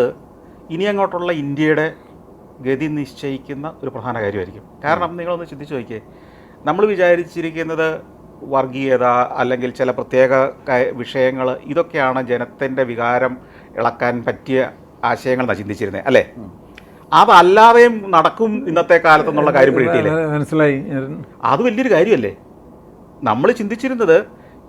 ഇനി അങ്ങോട്ടുള്ള ഇന്ത്യയുടെ ഗതി നിശ്ചയിക്കുന്ന ഒരു പ്രധാന കാര്യമായിരിക്കും. കാരണം നിങ്ങളൊന്ന് ചിന്തിച്ച് നോക്കിയേ, നമ്മൾ വിചാരിച്ചിരിക്കുന്നത് വർഗീയത അല്ലെങ്കിൽ ചില പ്രത്യേക വിഷയങ്ങൾ, ഇതൊക്കെയാണ് ജനത്തിൻ്റെ വികാരം ഇളക്കാൻ പറ്റിയ ആശയങ്ങൾ എന്നാണ് ചിന്തിച്ചിരുന്നത് അല്ലേ? അതല്ലാതെയും നടക്കും ഇന്നത്തെ കാലത്തെന്നുള്ള കാര്യം പിടിയിട്ടില്ലേ? മനസ്സിലായി. അത് വലിയൊരു കാര്യമല്ലേ? നമ്മൾ ചിന്തിച്ചിരുന്നത്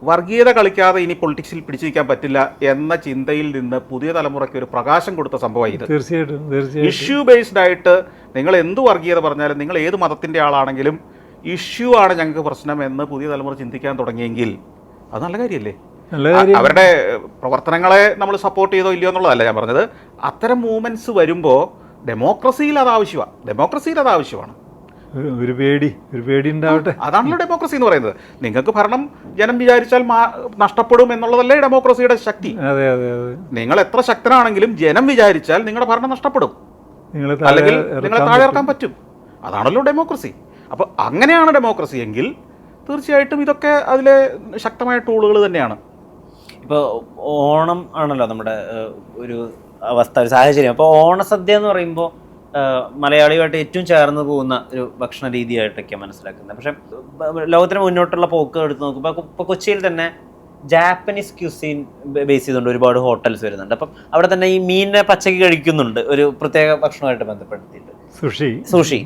വർഗീയത കളിക്കാതെ ഇനി പൊളിറ്റിക്സിൽ പിടിച്ചു നിൽക്കാൻ പറ്റില്ല എന്ന ചിന്തയിൽ നിന്ന് പുതിയ തലമുറയ്ക്ക് ഒരു പ്രകാശം കൊടുത്ത സംഭവമായി ഇത്. തീർച്ചയായിട്ടും ഇഷ്യൂ ബേസ്ഡ് ആയിട്ട് നിങ്ങൾ എന്ത് വർഗീയത പറഞ്ഞാലും, നിങ്ങൾ ഏത് മതത്തിൻ്റെ ആളാണെങ്കിലും ഇഷ്യൂ ആണ് ഞങ്ങൾക്ക് പ്രശ്നം എന്ന് പുതിയ തലമുറ ചിന്തിക്കാൻ തുടങ്ങിയെങ്കിൽ അത് നല്ല കാര്യമല്ലേ? നല്ല കാര്യം. അവരുടെ പ്രവർത്തനങ്ങളെ നമ്മൾ സപ്പോർട്ട് ചെയ്തോ ഇല്ലയോ എന്നുള്ളതല്ല ഞാൻ പറഞ്ഞത്. അത്തരം മൂവ്മെൻറ്റ്സ് വരുമ്പോൾ ഡെമോക്രസിയിൽ അത് ആവശ്യമാണ്. ഒരു പേടി ഉണ്ടാവട്ടെ. അതാണല്ലോ ഡെമോക്രസി എന്ന് പറയുന്നത്. നിങ്ങൾക്ക് ഭരണം ജനം വിചാരിച്ചാൽ നഷ്ടപ്പെടും എന്നുള്ളതല്ലേ ഡെമോക്രസിയുടെ ശക്തി. അതെ അതെ അതെ. നിങ്ങൾ എത്ര ശക്തനാണെങ്കിലും ജനം വിചാരിച്ചാൽ നിങ്ങളുടെ ഭരണം നഷ്ടപ്പെടും, അല്ലെങ്കിൽ നിങ്ങളെ താഴെ ഇറക്കാൻ പറ്റും. അതാണല്ലോ ഡെമോക്രസി. അപ്പോൾ അങ്ങനെയാണ് ഡെമോക്രസി എങ്കിൽ തീർച്ചയായിട്ടും ഇതൊക്കെ അതിലെ ശക്തമായ ടൂളുകൾ തന്നെയാണ്. ഇപ്പോൾ ഓണം ആണല്ലോ നമ്മുടെ ഒരു അവസ്ഥ, ഒരു സാഹചര്യം. അപ്പോൾ ഓണസദ്യ എന്ന് പറയുമ്പോൾ മലയാളിയുമായിട്ട് ഏറ്റവും ചേർന്ന് പോകുന്ന ഒരു ഭക്ഷണ രീതിയായിട്ടൊക്കെയാണ് മനസ്സിലാക്കുന്നത്. പക്ഷേ ലോകത്തിന് മുന്നോട്ടുള്ള പോക്ക് എടുത്ത് നോക്കുമ്പോൾ ഇപ്പോൾ കൊച്ചിയിൽ തന്നെ ജാപ്പനീസ് ക്യൂസീൻ ബേസ് ചെയ്തുകൊണ്ട് ഒരുപാട് ഹോട്ടൽസ് വരുന്നുണ്ട്. അപ്പം അവിടെ തന്നെ ഈ മീനിനെ പച്ചക്ക് കഴിക്കുന്നുണ്ട്, ഒരു പ്രത്യേക ഭക്ഷണമായിട്ട് ബന്ധപ്പെടുത്തിയിട്ട് സുഷി.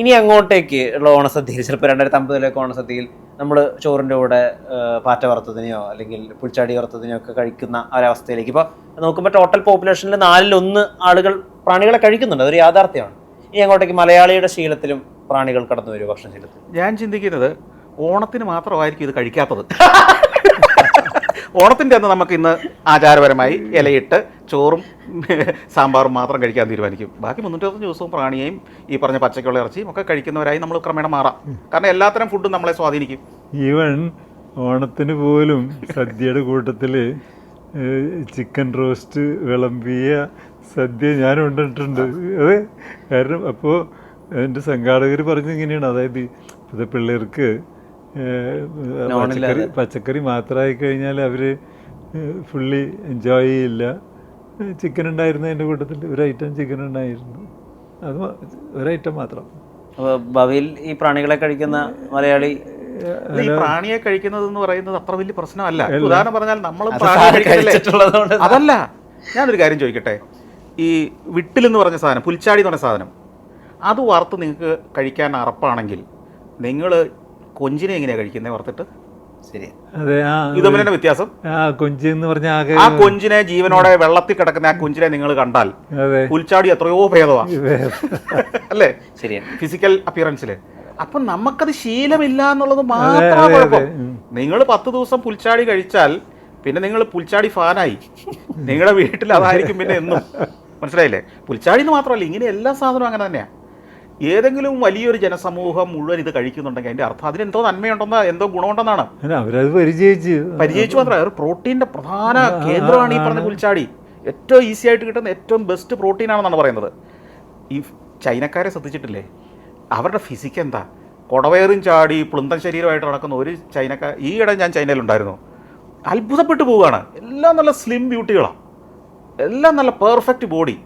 ഇനി അങ്ങോട്ടേക്ക് ഉള്ള ഓണസദ്യയിൽ ചിലപ്പോൾ 2050 ഓണസദ്യയിൽ നമ്മൾ ചോറിൻ്റെ കൂടെ പാറ്റ വറുത്തതിനെയോ അല്ലെങ്കിൽ പുൽച്ചാടി വറുത്തതിനെയോ ഒക്കെ കഴിക്കുന്ന ഒരവസ്ഥയിലേക്ക് ഇപ്പോൾ നോക്കുമ്പോൾ ടോട്ടൽ പോപ്പുലേഷനിൽ 1/4 ആളുകൾ പ്രാണികളെ കഴിക്കുന്നുണ്ട്. അതൊരു യാഥാർത്ഥ്യമാണ്. ഇനി അങ്ങോട്ടേക്ക് മലയാളിയുടെ ശീലത്തിലും പ്രാണികൾ കടന്നു വരും, ഭക്ഷണശീലത്തിൽ. ഞാൻ ചിന്തിക്കുന്നത് ഓണത്തിന് മാത്രമായിരിക്കും ഇത് കഴിക്കാത്തത്. ഓണത്തിൻ്റെ അന്ന് നമുക്ക് ഇന്ന് ആചാരപരമായി ഇലയിട്ട് ചോറും സാമ്പാറും മാത്രം കഴിക്കാൻ തീരുമാനിക്കും. ബാക്കി 365 ദിവസവും പ്രാണിയെയും ഈ പറഞ്ഞ പച്ചക്കുള്ള ഇറച്ചിയും ഒക്കെ കഴിക്കുന്നവരായി നമ്മൾ ക്രമേണ മാറാം. കാരണം എല്ലാത്തരം ഫുഡും നമ്മളെ സ്വാധീനിക്കും. ഈവൻ ഓണത്തിന് പോലും സദ്യയുടെ കൂട്ടത്തിൽ ചിക്കൻ റോസ്റ്റ് വിളമ്പിയ സദ്യ ഞാൻ ഉണ്ടിട്ടുണ്ട്. അതെ, കാരണം അപ്പോൾ എൻ്റെ സംഘാടകർ പറഞ്ഞത് ഇങ്ങനെയാണ്, അതായത് ഇപ്പോഴത്തെ പിള്ളേർക്ക് പച്ചക്കറി മാത്രമായി കഴിഞ്ഞാൽ അവർ ഫുള്ളി എൻജോയ് ചെയ്യില്ല. ചിക്കൻ ഉണ്ടായിരുന്നു അതിൻ്റെ കൂട്ടത്തിൽ, ഒരു ഐറ്റം ചിക്കൻ ഉണ്ടായിരുന്നു, അത് ഒരു ഐറ്റം മാത്രം. ഭാവിയിൽ ഈ പ്രാണികളെ കഴിക്കുന്ന മലയാളി, ഈ പ്രാണിയെ കഴിക്കുന്നത് എന്ന് പറയുന്നത് അത്ര വലിയ പ്രശ്നമല്ല. ഉദാഹരണം പറഞ്ഞാൽ നമ്മൾ പ്രാണിയെ കഴിച്ചിട്ടുള്ളത് അതല്ല. ഞാനൊരു കാര്യം ചോദിക്കട്ടെ, ഈ വിട്ടിലെന്ന് പറഞ്ഞ സാധനം, പുൽച്ചാടി എന്ന് പറഞ്ഞ സാധനം, അത് വറുത്ത് നിങ്ങൾക്ക് കഴിക്കാൻ അറപ്പാണെങ്കിൽ നിങ്ങൾ കൊഞ്ചിനെ എങ്ങനെയാണ് കഴിക്കുന്നത് വറുത്തിട്ട്? ശരി, ഇത് തമ്മിൽ വ്യത്യാസം. കൊഞ്ച് എന്ന് പറഞ്ഞാൽ ആ കൊഞ്ചിനെ ജീവനോടെ വെള്ളത്തിൽ കിടക്കുന്ന ആ കൊഞ്ചിനെ നിങ്ങൾ കണ്ടാൽ പുൽച്ചാടി എത്രയോ ഭേദമാണ്, അല്ലേ? ശരിയാണ്, ഫിസിക്കൽ അപ്പിയറൻസിൽ. അപ്പം നമുക്കത് ശീലമില്ല എന്നുള്ളത് മാത്രമാണ് കുഴപ്പം. നിങ്ങൾ 10 ദിവസം പുൽച്ചാടി കഴിച്ചാൽ പിന്നെ നിങ്ങൾ പുൽച്ചാടി ഫാനായി. നിങ്ങളുടെ വീട്ടിൽ അതായിരിക്കും പിന്നെ എന്നും. മനസ്സിലായില്ലേ? പുൽച്ചാടി എന്ന് മാത്രമല്ല, ഇങ്ങനെ എല്ലാ സാധനവും അങ്ങനെ തന്നെയാണ്. ഏതെങ്കിലും വലിയൊരു ജനസമൂഹം മുഴുവൻ ഇത് കഴിക്കുന്നുണ്ടെങ്കിൽ അതിൻ്റെ അർത്ഥം അതിനെന്തോ നന്മയുണ്ടെന്നോ എന്തോ ഗുണമുണ്ടെന്നാണ്. അവരത് പരിചയിച്ചു മാത്രമല്ല, ഒരു പ്രോട്ടീൻ്റെ പ്രധാന കേന്ദ്രമാണ് ഈ പറഞ്ഞ പുൽച്ചാടി. ഏറ്റവും ഈസി ആയിട്ട് കിട്ടുന്ന ഏറ്റവും ബെസ്റ്റ് പ്രോട്ടീനാണെന്നാണ് പറയുന്നത്. ഈ ചൈനക്കാരെ ശ്രദ്ധിച്ചിട്ടില്ലേ? അവരുടെ ഫിസിക്ക് എന്താ? കുടവയറും ചാടി പ്ലുന്തൻ ശരീരമായിട്ട് നടക്കുന്ന ഒരു ചൈനക്കാർ, ഈയിടെ ഞാൻ ചൈനയിലുണ്ടായിരുന്നു, അത്ഭുതപ്പെട്ടു പോവുകയാണ്. എല്ലാം നല്ല സ്ലിം ബ്യൂട്ടികളാണ്, എല്ലാം നല്ല പെർഫെക്റ്റ് ബോഡി.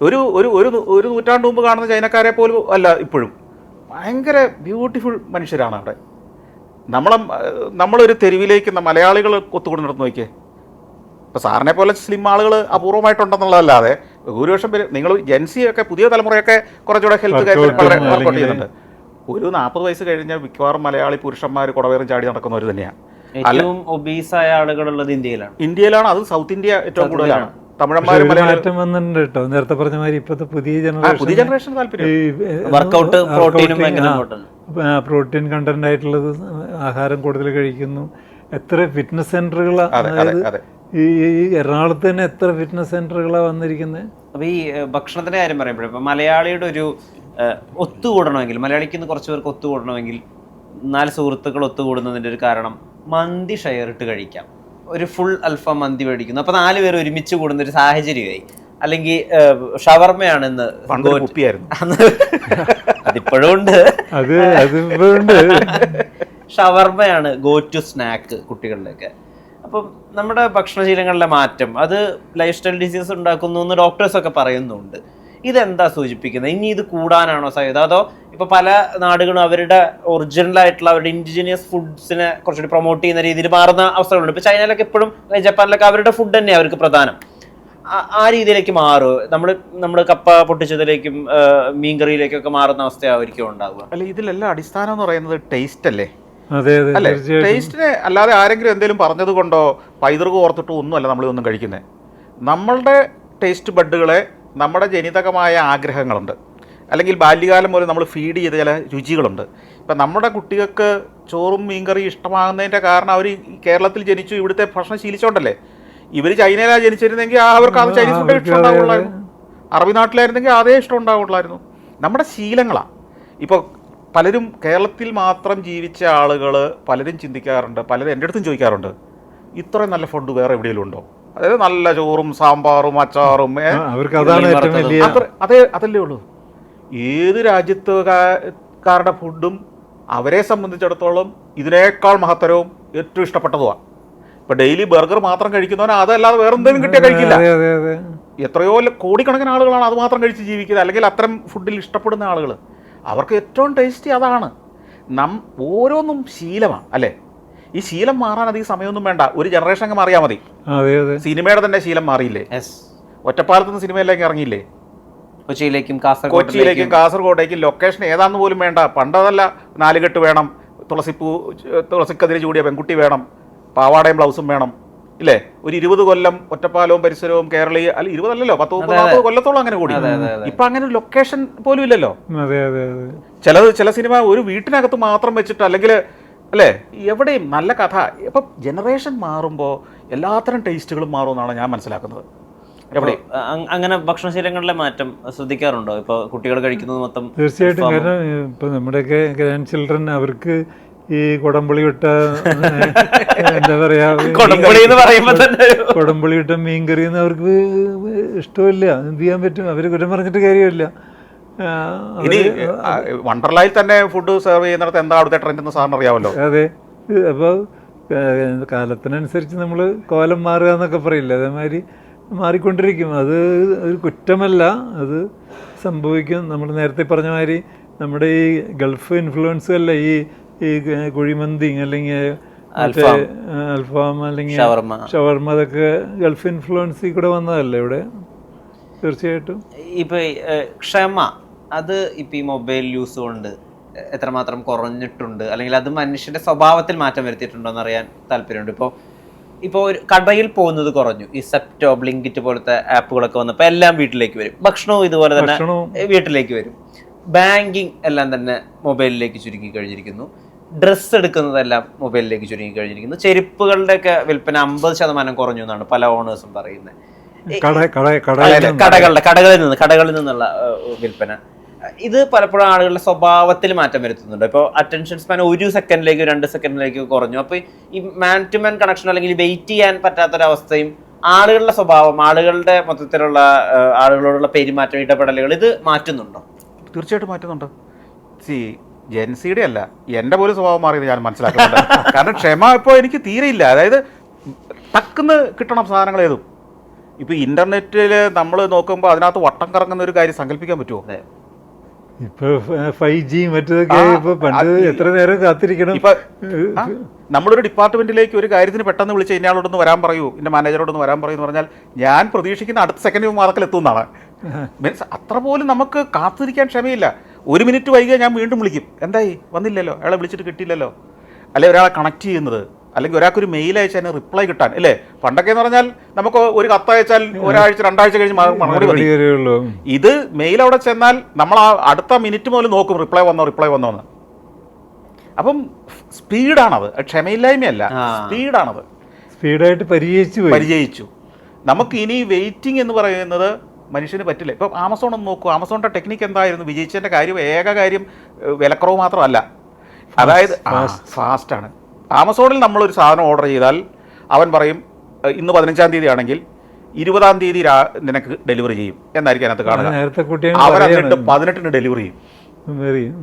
ഒരു ഒരു ഒരു നൂറ്റാണ്ട് മുമ്പ് കാണുന്ന ചൈനക്കാരെ പോലും അല്ല ഇപ്പോഴും. ഭയങ്കര ബ്യൂട്ടിഫുൾ മനുഷ്യരാണ് അവിടെ. നമ്മളൊരു തെരുവിലേക്ക് മലയാളികൾ ഒത്തുകൂടി നടന്നു നോക്കിയേ. ഇപ്പോൾ സാറിനെ പോലെ സ്ലിം ആളുകൾ അപൂർവമായിട്ടുണ്ടെന്നുള്ളതല്ലാതെ ഭൂരിപക്ഷം പേര്, നിങ്ങൾ ജെൻസി ഒക്കെ പുതിയ തലമുറയൊക്കെ കുറച്ചുകൂടെ ഹെൽത്ത് വർക്കൗട്ട് ചെയ്യുന്നുണ്ട്. ഒരു 40 വയസ്സ് കഴിഞ്ഞ മിക്കവാറും മലയാളി പുരുഷന്മാർ കുടവേറും ചാടി നടക്കുന്നവർ തന്നെയാണ്. ഏറ്റവും ഒബീസായ ആളുകളുള്ളത് ഇന്ത്യയിലാണ്. അത് സൗത്ത് ഇന്ത്യ ഏറ്റവും കൂടുതലാണ്. തമിഴന്മാരും മാറ്റം വന്നിട്ടുണ്ട് കേട്ടോ. നേരത്തെ പറഞ്ഞ മാതിരി ഇപ്പോഴത്തെ പുതിയ ജനറേഷൻ വർക്കൗട്ട് പ്രോട്ടീൻ കണ്ടന്റ് ആയിട്ടുള്ളത് ആഹാരം കൂടുതൽ കഴിക്കുന്നു. എത്ര ഫിറ്റ്നസ് സെന്ററുകളാണ് ഈ എറണാകുളത്ത് തന്നെ, എത്ര ഫിറ്റ്നസ് സെന്ററുകളാണ് വന്നിരിക്കുന്നത്. അപ്പോൾ ഈ ഭക്ഷണത്തിന്റെ കാര്യം പറയുമ്പോഴേ, ഇപ്പോൾ മലയാളിയുടെ ഒരു ഒത്തുകൂടണമെങ്കിൽ, മലയാളിക്ക് ഇന്ന് കുറച്ച് പേർക്ക് ഒത്തുകൂടണമെങ്കിൽ 4 സുഹൃത്തുക്കൾ ഒത്തുകൂടുന്നതിൻ്റെ ഒരു കാരണം മന്തി ഷെയർ ഇട്ട് കഴിക്കാം. ഒരു ഫുൾ അൽഫാം മന്തി മേടിക്കുന്നു, അപ്പോൾ 4 പേർ ഒരുമിച്ച് കൂടുന്ന ഒരു സാഹചര്യമായി. അല്ലെങ്കിൽ ഷവർമയാണ് ഇന്ന്, അതിപ്പോഴും ഉണ്ട്, ഷവർമയാണ് ഗോ ടു സ്നാക്ക് കുട്ടികളിലേക്ക്. അപ്പം നമ്മുടെ ഭക്ഷണശീലങ്ങളിലെ മാറ്റം അത് ലൈഫ് സ്റ്റൈൽ ഡിസീസ് ഉണ്ടാക്കുന്നു എന്ന് ഡോക്ടേഴ്സൊക്കെ പറയുന്നുണ്ട്. ഇതെന്താ സൂചിപ്പിക്കുന്നത്? ഇനി ഇത് കൂടാനാണോ സാധ്യത? അതോ ഇപ്പോൾ പല നാടുകളും അവരുടെ ഒറിജിനൽ ആയിട്ടുള്ള അവരുടെ ഇൻഡിജിനിയസ് ഫുഡ്സിനെ കുറച്ചുകൂടി പ്രൊമോട്ട് ചെയ്യുന്ന രീതിയിൽ മാറുന്ന അവസ്ഥകളുണ്ട്. ഇപ്പോൾ ചൈനയിലൊക്കെ ഇപ്പോഴും, ജപ്പാനിലൊക്കെ അവരുടെ ഫുഡ് തന്നെയാണ് അവർക്ക് പ്രധാനം. ആ രീതിയിലേക്ക് മാറും. നമ്മൾ കപ്പ പൊട്ടിച്ചതിലേക്കും മീൻകറിയിലേക്കൊക്കെ മാറുന്ന അവസ്ഥയായിരിക്കും ഉണ്ടാവുക. അല്ല, ഇതിലെല്ലാം അടിസ്ഥാനം എന്ന് പറയുന്നത് ടേസ്റ്റ് അല്ലേ? അല്ലേ? ടേസ്റ്റിനെ അല്ലാതെ ആരെങ്കിലും എന്തെങ്കിലും പറഞ്ഞത് കൊണ്ടോ പൈതൃകം ഓർത്തിട്ടോ ഒന്നുമല്ല നമ്മളിതൊന്നും കഴിക്കുന്നത്. നമ്മളുടെ ടേസ്റ്റ് ബഡുകളെ, നമ്മുടെ ജനിതകമായ ആഗ്രഹങ്ങളുണ്ട്, അല്ലെങ്കിൽ ബാല്യകാലം മുതൽ നമ്മൾ ഫീഡ് ചെയ്ത ചില രുചികളുണ്ട്. ഇപ്പം നമ്മുടെ കുട്ടികൾക്ക് ചോറും മീൻകറി ഇഷ്ടമാകുന്നതിൻ്റെ കാരണം അവർ കേരളത്തിൽ ജനിച്ചു, ഇവിടുത്തെ ഭക്ഷണം ശീലിച്ചോണ്ടല്ലേ. ഇവർ ചൈനയിലാണ് ജനിച്ചിരുന്നെങ്കിൽ അവർക്ക് അത് ചൈനീസ് ഫുഡ് ഇഷ്ടം ഉണ്ടാവുള്ളായിരുന്നു, അറബി നാട്ടിലായിരുന്നെങ്കിൽ അതേ ഇഷ്ടം ഉണ്ടാവുള്ളായിരുന്നു. നമ്മുടെ ശീലങ്ങളാണ്. ഇപ്പോൾ പലരും കേരളത്തിൽ മാത്രം ജീവിച്ച ആളുകൾ പലരും ചിന്തിക്കാറുണ്ട്, പലരും എൻ്റെ അടുത്തും ചോദിക്കാറുണ്ട്, ഇത്രയും നല്ല ഫുഡ് വേറെ എവിടെയെങ്കിലും ഉണ്ടോ? അതായത് നല്ല ചോറും സാമ്പാറും അച്ചാറും അതല്ലേ ഉള്ളൂ. ഏത് രാജ്യത്തുകാരുടെ ഫുഡും അവരെ സംബന്ധിച്ചിടത്തോളം ഇതിനേക്കാൾ മഹത്തരവും ഏറ്റവും ഇഷ്ടപ്പെട്ടതുമാണ്. ഇപ്പം ഡെയിലി ബർഗർ മാത്രം കഴിക്കുന്നവന് അതല്ലാതെ വേറെ എന്തെങ്കിലും കിട്ടിയാൽ കഴിക്കില്ല. എത്രയോ കോടിക്കണക്കിന് ആളുകളാണ് അത് മാത്രം കഴിച്ച് ജീവിക്കുന്നത്, അല്ലെങ്കിൽ അത്തരം ഫുഡിൽ ഇഷ്ടപ്പെടുന്ന ആളുകൾ. അവർക്ക് ഏറ്റവും ടേസ്റ്റി അതാണ്. ഓരോന്നും ശീലമാണ് അല്ലേ. ഈ ശീലം മാറാൻ അധികം സമയമൊന്നും വേണ്ട, ഒരു ജനറേഷൻ അങ്ങ് മാറിയാൽ മതി. സിനിമയുടെ തന്നെ ശീലം മാറിയില്ലേ? ഒറ്റപ്പാലത്തുനിന്ന് സിനിമയിലേക്ക് ഇറങ്ങിയില്ലേ? കൊച്ചിയിലേക്കും കാസർഗോഡേക്കും ലൊക്കേഷൻ ഏതാണെന്ന് പോലും വേണ്ട. പണ്ടതല്ല, നാലുകെട്ട് വേണം, തുളസിക്കതിര് ചൂടിയ പെൺകുട്ടി വേണം, പാവാടയും ബ്ലൗസും വേണം, ഇല്ലേ? ഒരു 20 കൊല്ലം ഒറ്റപ്പാലവും പരിസരവും കേരളീയ, അല്ല 20 അല്ലല്ലോ, 10-30 കൊല്ലത്തോളം അങ്ങനെ കൂടി. ഇപ്പൊ അങ്ങനെ ഒരു ലൊക്കേഷൻ പോലും ഇല്ലല്ലോ. ചില സിനിമ ഒരു വീട്ടിനകത്ത് മാത്രം വെച്ചിട്ട്, അല്ലെങ്കിൽ അല്ലേ, എവിടെയും നല്ല കഥ. ഇപ്പം ജനറേഷൻ മാറുമ്പോൾ എല്ലാത്തരം ടേസ്റ്റുകളും മാറുമെന്നാണ് ഞാൻ മനസ്സിലാക്കുന്നത്. അങ്ങനെ ഭക്ഷണശീലങ്ങളിലെ മാറ്റം ശ്രദ്ധിക്കാറുണ്ടോ? ഇപ്പോൾ കുട്ടികൾ കഴിക്കുന്നത് മൊത്തം തീർച്ചയായിട്ടും. കാരണം ഇപ്പം നമ്മുടെയൊക്കെ ഗ്രാൻഡ് ചിൽഡ്രൻ അവർക്ക് ഈ കുടംപുളി വിട്ട എന്താ പറയാ, കുടംപുളി വിട്ട മീൻകറി ഒന്നും അവർക്ക് ഇഷ്ടമില്ല. എന്ത് ചെയ്യാൻ പറ്റും? അവർ കുറ്റം പറഞ്ഞിട്ട് കാര്യമില്ല. ഇനി വണ്ടർലായിൽ തന്നെ ഫുഡ് സെർവ് ചെയ്യുന്നിടത്ത് എന്താ അവിടുത്തെ ട്രെൻഡ് എന്ന് സാറിന് അറിയാമല്ലോ. അതെ. അപ്പോൾ കാലത്തിനനുസരിച്ച് നമ്മൾ കോലം മാറുക എന്നൊക്കെ പറയില്ല, അതേമാതിരി മാറിക്കൊണ്ടിരിക്കും. അത് ഒരു കുറ്റമല്ല, അത് സംഭവിക്കും. നമ്മൾ നേരത്തെ പറഞ്ഞ മാതിരി നമ്മുടെ ഈ ഗൾഫ് ഇൻഫ്ലുവൻസ് അല്ല ഈ കുഴിമന്തി അല്ലെങ്കിൽ മറ്റേ അൽഫാം അല്ലെങ്കിൽ ഷവർമ, അതൊക്കെ ഗൾഫ് ഇൻഫ്ലുവൻസിൽ കൂടെ വന്നതല്ലേ ഇവിടെ. തീർച്ചയായിട്ടും. ഇപ്പൊ ക്ഷമ, അത് ഇപ്പൊ ഈ മൊബൈൽ യൂസ് കൊണ്ട് എത്രമാത്രം കുറഞ്ഞിട്ടുണ്ട്, അല്ലെങ്കിൽ അത് മനുഷ്യന്റെ സ്വഭാവത്തിൽ മാറ്റം വരുത്തിയിട്ടുണ്ടോ എന്നറിയാൻ താല്പര്യമുണ്ട്. ഇപ്പോൾ ഒരു കടയിൽ പോകുന്നത് കുറഞ്ഞു, ഈ സെപ്റ്റോ ബ്ലിങ്കിറ്റ് പോലത്തെ ആപ്പുകളൊക്കെ വന്നപ്പോൾ എല്ലാം വീട്ടിലേക്ക് വരും. ഭക്ഷണവും ഇതുപോലെ തന്നെ വീട്ടിലേക്ക് വരും. ബാങ്കിങ് എല്ലാം തന്നെ മൊബൈലിലേക്ക് ചുരുങ്ങി കഴിഞ്ഞിരിക്കുന്നു. ഡ്രസ്സ് എടുക്കുന്നതെല്ലാം മൊബൈലിലേക്ക് ചുരുങ്ങി കഴിഞ്ഞിരിക്കുന്നു. ചെരുപ്പുകളുടെയൊക്കെ വിൽപ്പന 50% കുറഞ്ഞു എന്നാണ് പല ഓണേഴ്സും പറയുന്നത്. കടകളിൽ നിന്നുള്ള വിൽപ്പന. ഇത് പലപ്പോഴും ആളുകളുടെ സ്വഭാവത്തിൽ മാറ്റം വരുത്തുന്നുണ്ട്. ഇപ്പോൾ അറ്റൻഷൻ സ്പാൻ 1 സെക്കൻഡിലേക്ക് 2 സെക്കൻഡിലേക്ക് കുറഞ്ഞു. അപ്പോൾ ഈ മാൻ ടു മാൻ കണക്ഷൻ അല്ലെങ്കിൽ വെയിറ്റ് ചെയ്യാൻ പറ്റാത്തൊരവസ്ഥയും ആളുകളുടെ സ്വഭാവം, ആളുകളുടെ മൊത്തത്തിലുള്ള ആളുകളോടുള്ള പെരുമാറ്റം, ഇടപെടലുകൾ ഇത് മാറ്റുന്നുണ്ടോ? തീർച്ചയായിട്ടും മാറ്റുന്നുണ്ട്. ജെൻസിയുടെ അല്ല, എൻ്റെ പോലും സ്വഭാവം മാറിയത് ഞാൻ മനസ്സിലാക്കുന്നുണ്ട്. കാരണം ക്ഷമ ഇപ്പോൾ എനിക്ക് തീരെയില്ല. അതായത് ടക്കുന്ന് കിട്ടണം സാധനങ്ങൾ ഏതും. ഇപ്പോൾ ഇൻ്റർനെറ്റിൽ നമ്മൾ നോക്കുമ്പോൾ അതിനകത്ത് വട്ടം കറങ്ങുന്ന ഒരു കാര്യം സങ്കല്പിക്കാൻ പറ്റുമോ? ഇപ്പൊ 5G മറ്റതൊക്കെ ഇപ്പൊ പണ്ട് എത്ര നേരം കാത്തിരിക്കണം. ഇപ്പൊ നമ്മളൊരു ഡിപ്പാർട്ട്മെന്റിലേക്ക് ഒരു കാര്യത്തിന് പെട്ടെന്ന് വിളിച്ച് ഇന്നയാളോടൊന്ന് വരാൻ പറയൂ, എൻ്റെ മാനേജറോടൊന്ന് വരാൻ പറയൂ എന്ന് പറഞ്ഞാൽ ഞാൻ പ്രതീക്ഷിക്കുന്ന അടുത്ത സെക്കൻഡ് മാർക്കിൽ എത്തുന്നതാണ്. മീൻസ് അത്ര പോലും നമുക്ക് കാത്തിരിക്കാൻ ക്ഷമയില്ല. 1 മിനിറ്റ് വൈകിയാൽ ഞാൻ വീണ്ടും വിളിക്കും, എന്തായി വന്നില്ലല്ലോ, അയാളെ വിളിച്ചിട്ട് കിട്ടിയില്ലല്ലോ, അല്ലെങ്കിൽ ഒരാളെ കണക്ട് ചെയ്യുന്നത്, അല്ലെങ്കിൽ ഒരാൾക്കൊരു മെയിൽ അയച്ചാൽ അതിന് റിപ്ലൈ കിട്ടാൻ, അല്ലേ? പണ്ടൊക്കെ എന്ന് പറഞ്ഞാൽ നമുക്ക് ഒരു കത്തയച്ചാൽ ഒരാഴ്ച 2 ആഴ്ച കഴിഞ്ഞ് മറുപടി വരികയുള്ളൂ. ഇത് മെയിൽ അവിടെ ചെന്നാൽ നമ്മൾ ആ അടുത്ത മിനിറ്റ് മുതൽ നോക്കും റിപ്ലൈ വന്നോ എന്ന്. അപ്പം സ്പീഡാണത്, ക്ഷമയില്ലായ്മയല്ല, സ്പീഡാണത്. സ്പീഡായിട്ട് പരിചയിച്ചു. നമുക്ക് ഇനി വെയിറ്റിംഗ് എന്ന് പറയുന്നത് മനുഷ്യന് പറ്റില്ല. ഇപ്പം ആമസോൺ ഒന്ന് നോക്കൂ. ആമസോണിൻ്റെ ടെക്നിക്ക് എന്തായിരുന്നു? വിജയിച്ചതിൻ്റെ ഏക കാര്യം വിലക്കുറവ് മാത്രമല്ല, അതായത് ഫാസ്റ്റാണ്. ആമസോണിൽ നമ്മളൊരു സാധനം ഓർഡർ ചെയ്താൽ അവൻ പറയും ഇന്ന് 15-ാം തീയതി ആണെങ്കിൽ 20-ാം തീയതി നിനക്ക് ഡെലിവറി ചെയ്യും എന്നായിരിക്കും അതിനകത്ത് കാണുക. അവരന്നിട്ട് 18-ന് ഡെലിവറി ചെയ്യും.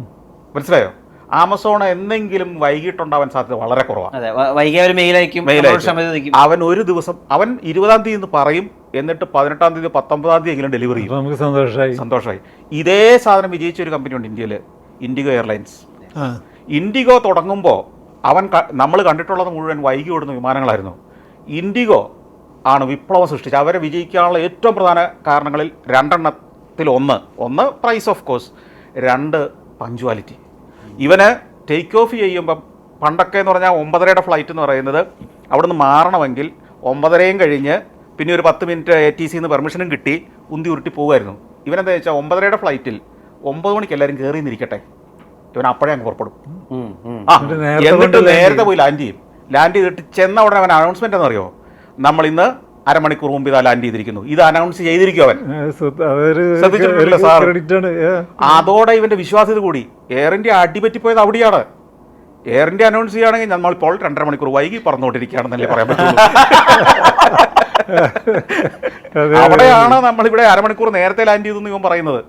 മനസ്സിലായോ? ആമസോൺ എന്തെങ്കിലും വൈകിട്ടുണ്ടാവാൻ സാധ്യത വളരെ കുറവാണ്. അവൻ ഒരു ദിവസം 20-ാം തീയതി എന്ന് പറയും, എന്നിട്ട് 18-ാം തീയതി 19-ാം തീയതി എങ്കിലും ഡെലിവറി ചെയ്യും. നമുക്ക് സന്തോഷമായി. ഇതേ സാധനം വിജയിച്ച ഒരു കമ്പനി ഉണ്ട് ഇന്ത്യയിൽ, ഇൻഡിഗോ എയർലൈൻസ്. ഇൻഡിഗോ തുടങ്ങുമ്പോൾ നമ്മൾ കണ്ടിട്ടുള്ളത് മുഴുവൻ വൈകി ഓടുന്ന വിമാനങ്ങളായിരുന്നു. ഇൻഡിഗോ ആണ് വിപ്ലവം സൃഷ്ടിച്ചത്. അവരെ വിജയിക്കാനുള്ള ഏറ്റവും പ്രധാന കാരണങ്ങളിൽ 2 ഒന്ന് പ്രൈസ് ഓഫ് കോഴ്സ്, 2 പഞ്ച്വാലിറ്റി. ഇവന് ടേക്ക് ഓഫ് ചെയ്യുമ്പം പണ്ടൊക്കെ എന്ന് പറഞ്ഞാൽ 9:30 ഫ്ലൈറ്റ് എന്ന് പറയുന്നത് അവിടെ നിന്ന് മാറണമെങ്കിൽ 9:30 കഴിഞ്ഞ് പിന്നെ ഒരു 10 മിനിറ്റ് ATC പെർമിഷനും കിട്ടി ഉന്തി ഉരുട്ടി പോകുമായിരുന്നു. ഇവനെന്താ വെച്ചാൽ 9:30 ഫ്ലൈറ്റിൽ 9 മണിക്ക് എല്ലാവരും കയറി നിന്നിരിക്കട്ടെ, ഇവൻ അപ്പോഴേ അങ്ങ് പുറപ്പെടും. എന്നിട്ട് നേരത്തെ എന്നിട്ട് കൊണ്ട് നേരത്തെ പോയി ലാൻഡ് ചെയ്യും. ലാൻഡ് ചെയ്തിട്ട് ചെന്ന ഉടനെ അവൻ അനൗൺസ്മെന്റ് എന്നറിയോ, നമ്മൾ ഇന്ന് അരമണിക്കൂർ മുമ്പ് ഇതാ ലാൻഡ് ചെയ്തിരിക്കുന്നു, ഇത് അനൗൺസ് ചെയ്തിരിക്കും അവൻ. ശ്രദ്ധിച്ചിട്ടുണ്ടല്ലോ സാർ? ക്രെഡിറ്റ് ആണ്. അതോടെ ഇവന്റെ വിശ്വാസ്യത കൂടി. എയർ ഇന്ത്യ അടിപറ്റിപ്പോയത് അവിടെയാണ്. എയർ ഇന്ത്യ അനൗൺസ് ചെയ്യുകയാണെങ്കിൽ നമ്മളിപ്പോൾ 2.5 മണിക്കൂർ വൈകി പറന്നുകൊണ്ടിരിക്കുകയാണെന്നല്ലേ പറയാൻ പറ്റുള്ളൂ. അവിടെയാണ് നമ്മളിവിടെ അരമണിക്കൂർ നേരത്തെ ലാൻഡ് ചെയ്തെന്ന് ഇവൻ പറയുന്നത്.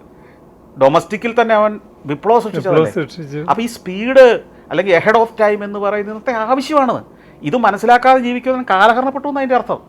ഡൊമസ്റ്റിക്കിൽ തന്നെ അവൻ വിപ്ലവം സൃഷ്ടിച്ചത്. അപ്പോൾ ഈ സ്പീഡ് അല്ലെങ്കിൽ എഹെഡ് ഓഫ് ടൈം എന്ന് പറയുന്നത് ആവശ്യമാണ്. ഇത് മനസ്സിലാക്കാതെ ജീവിക്കുന്നതിന് കാലഹരണപ്പെട്ടു എന്നതിൻ്റെ അർത്ഥം.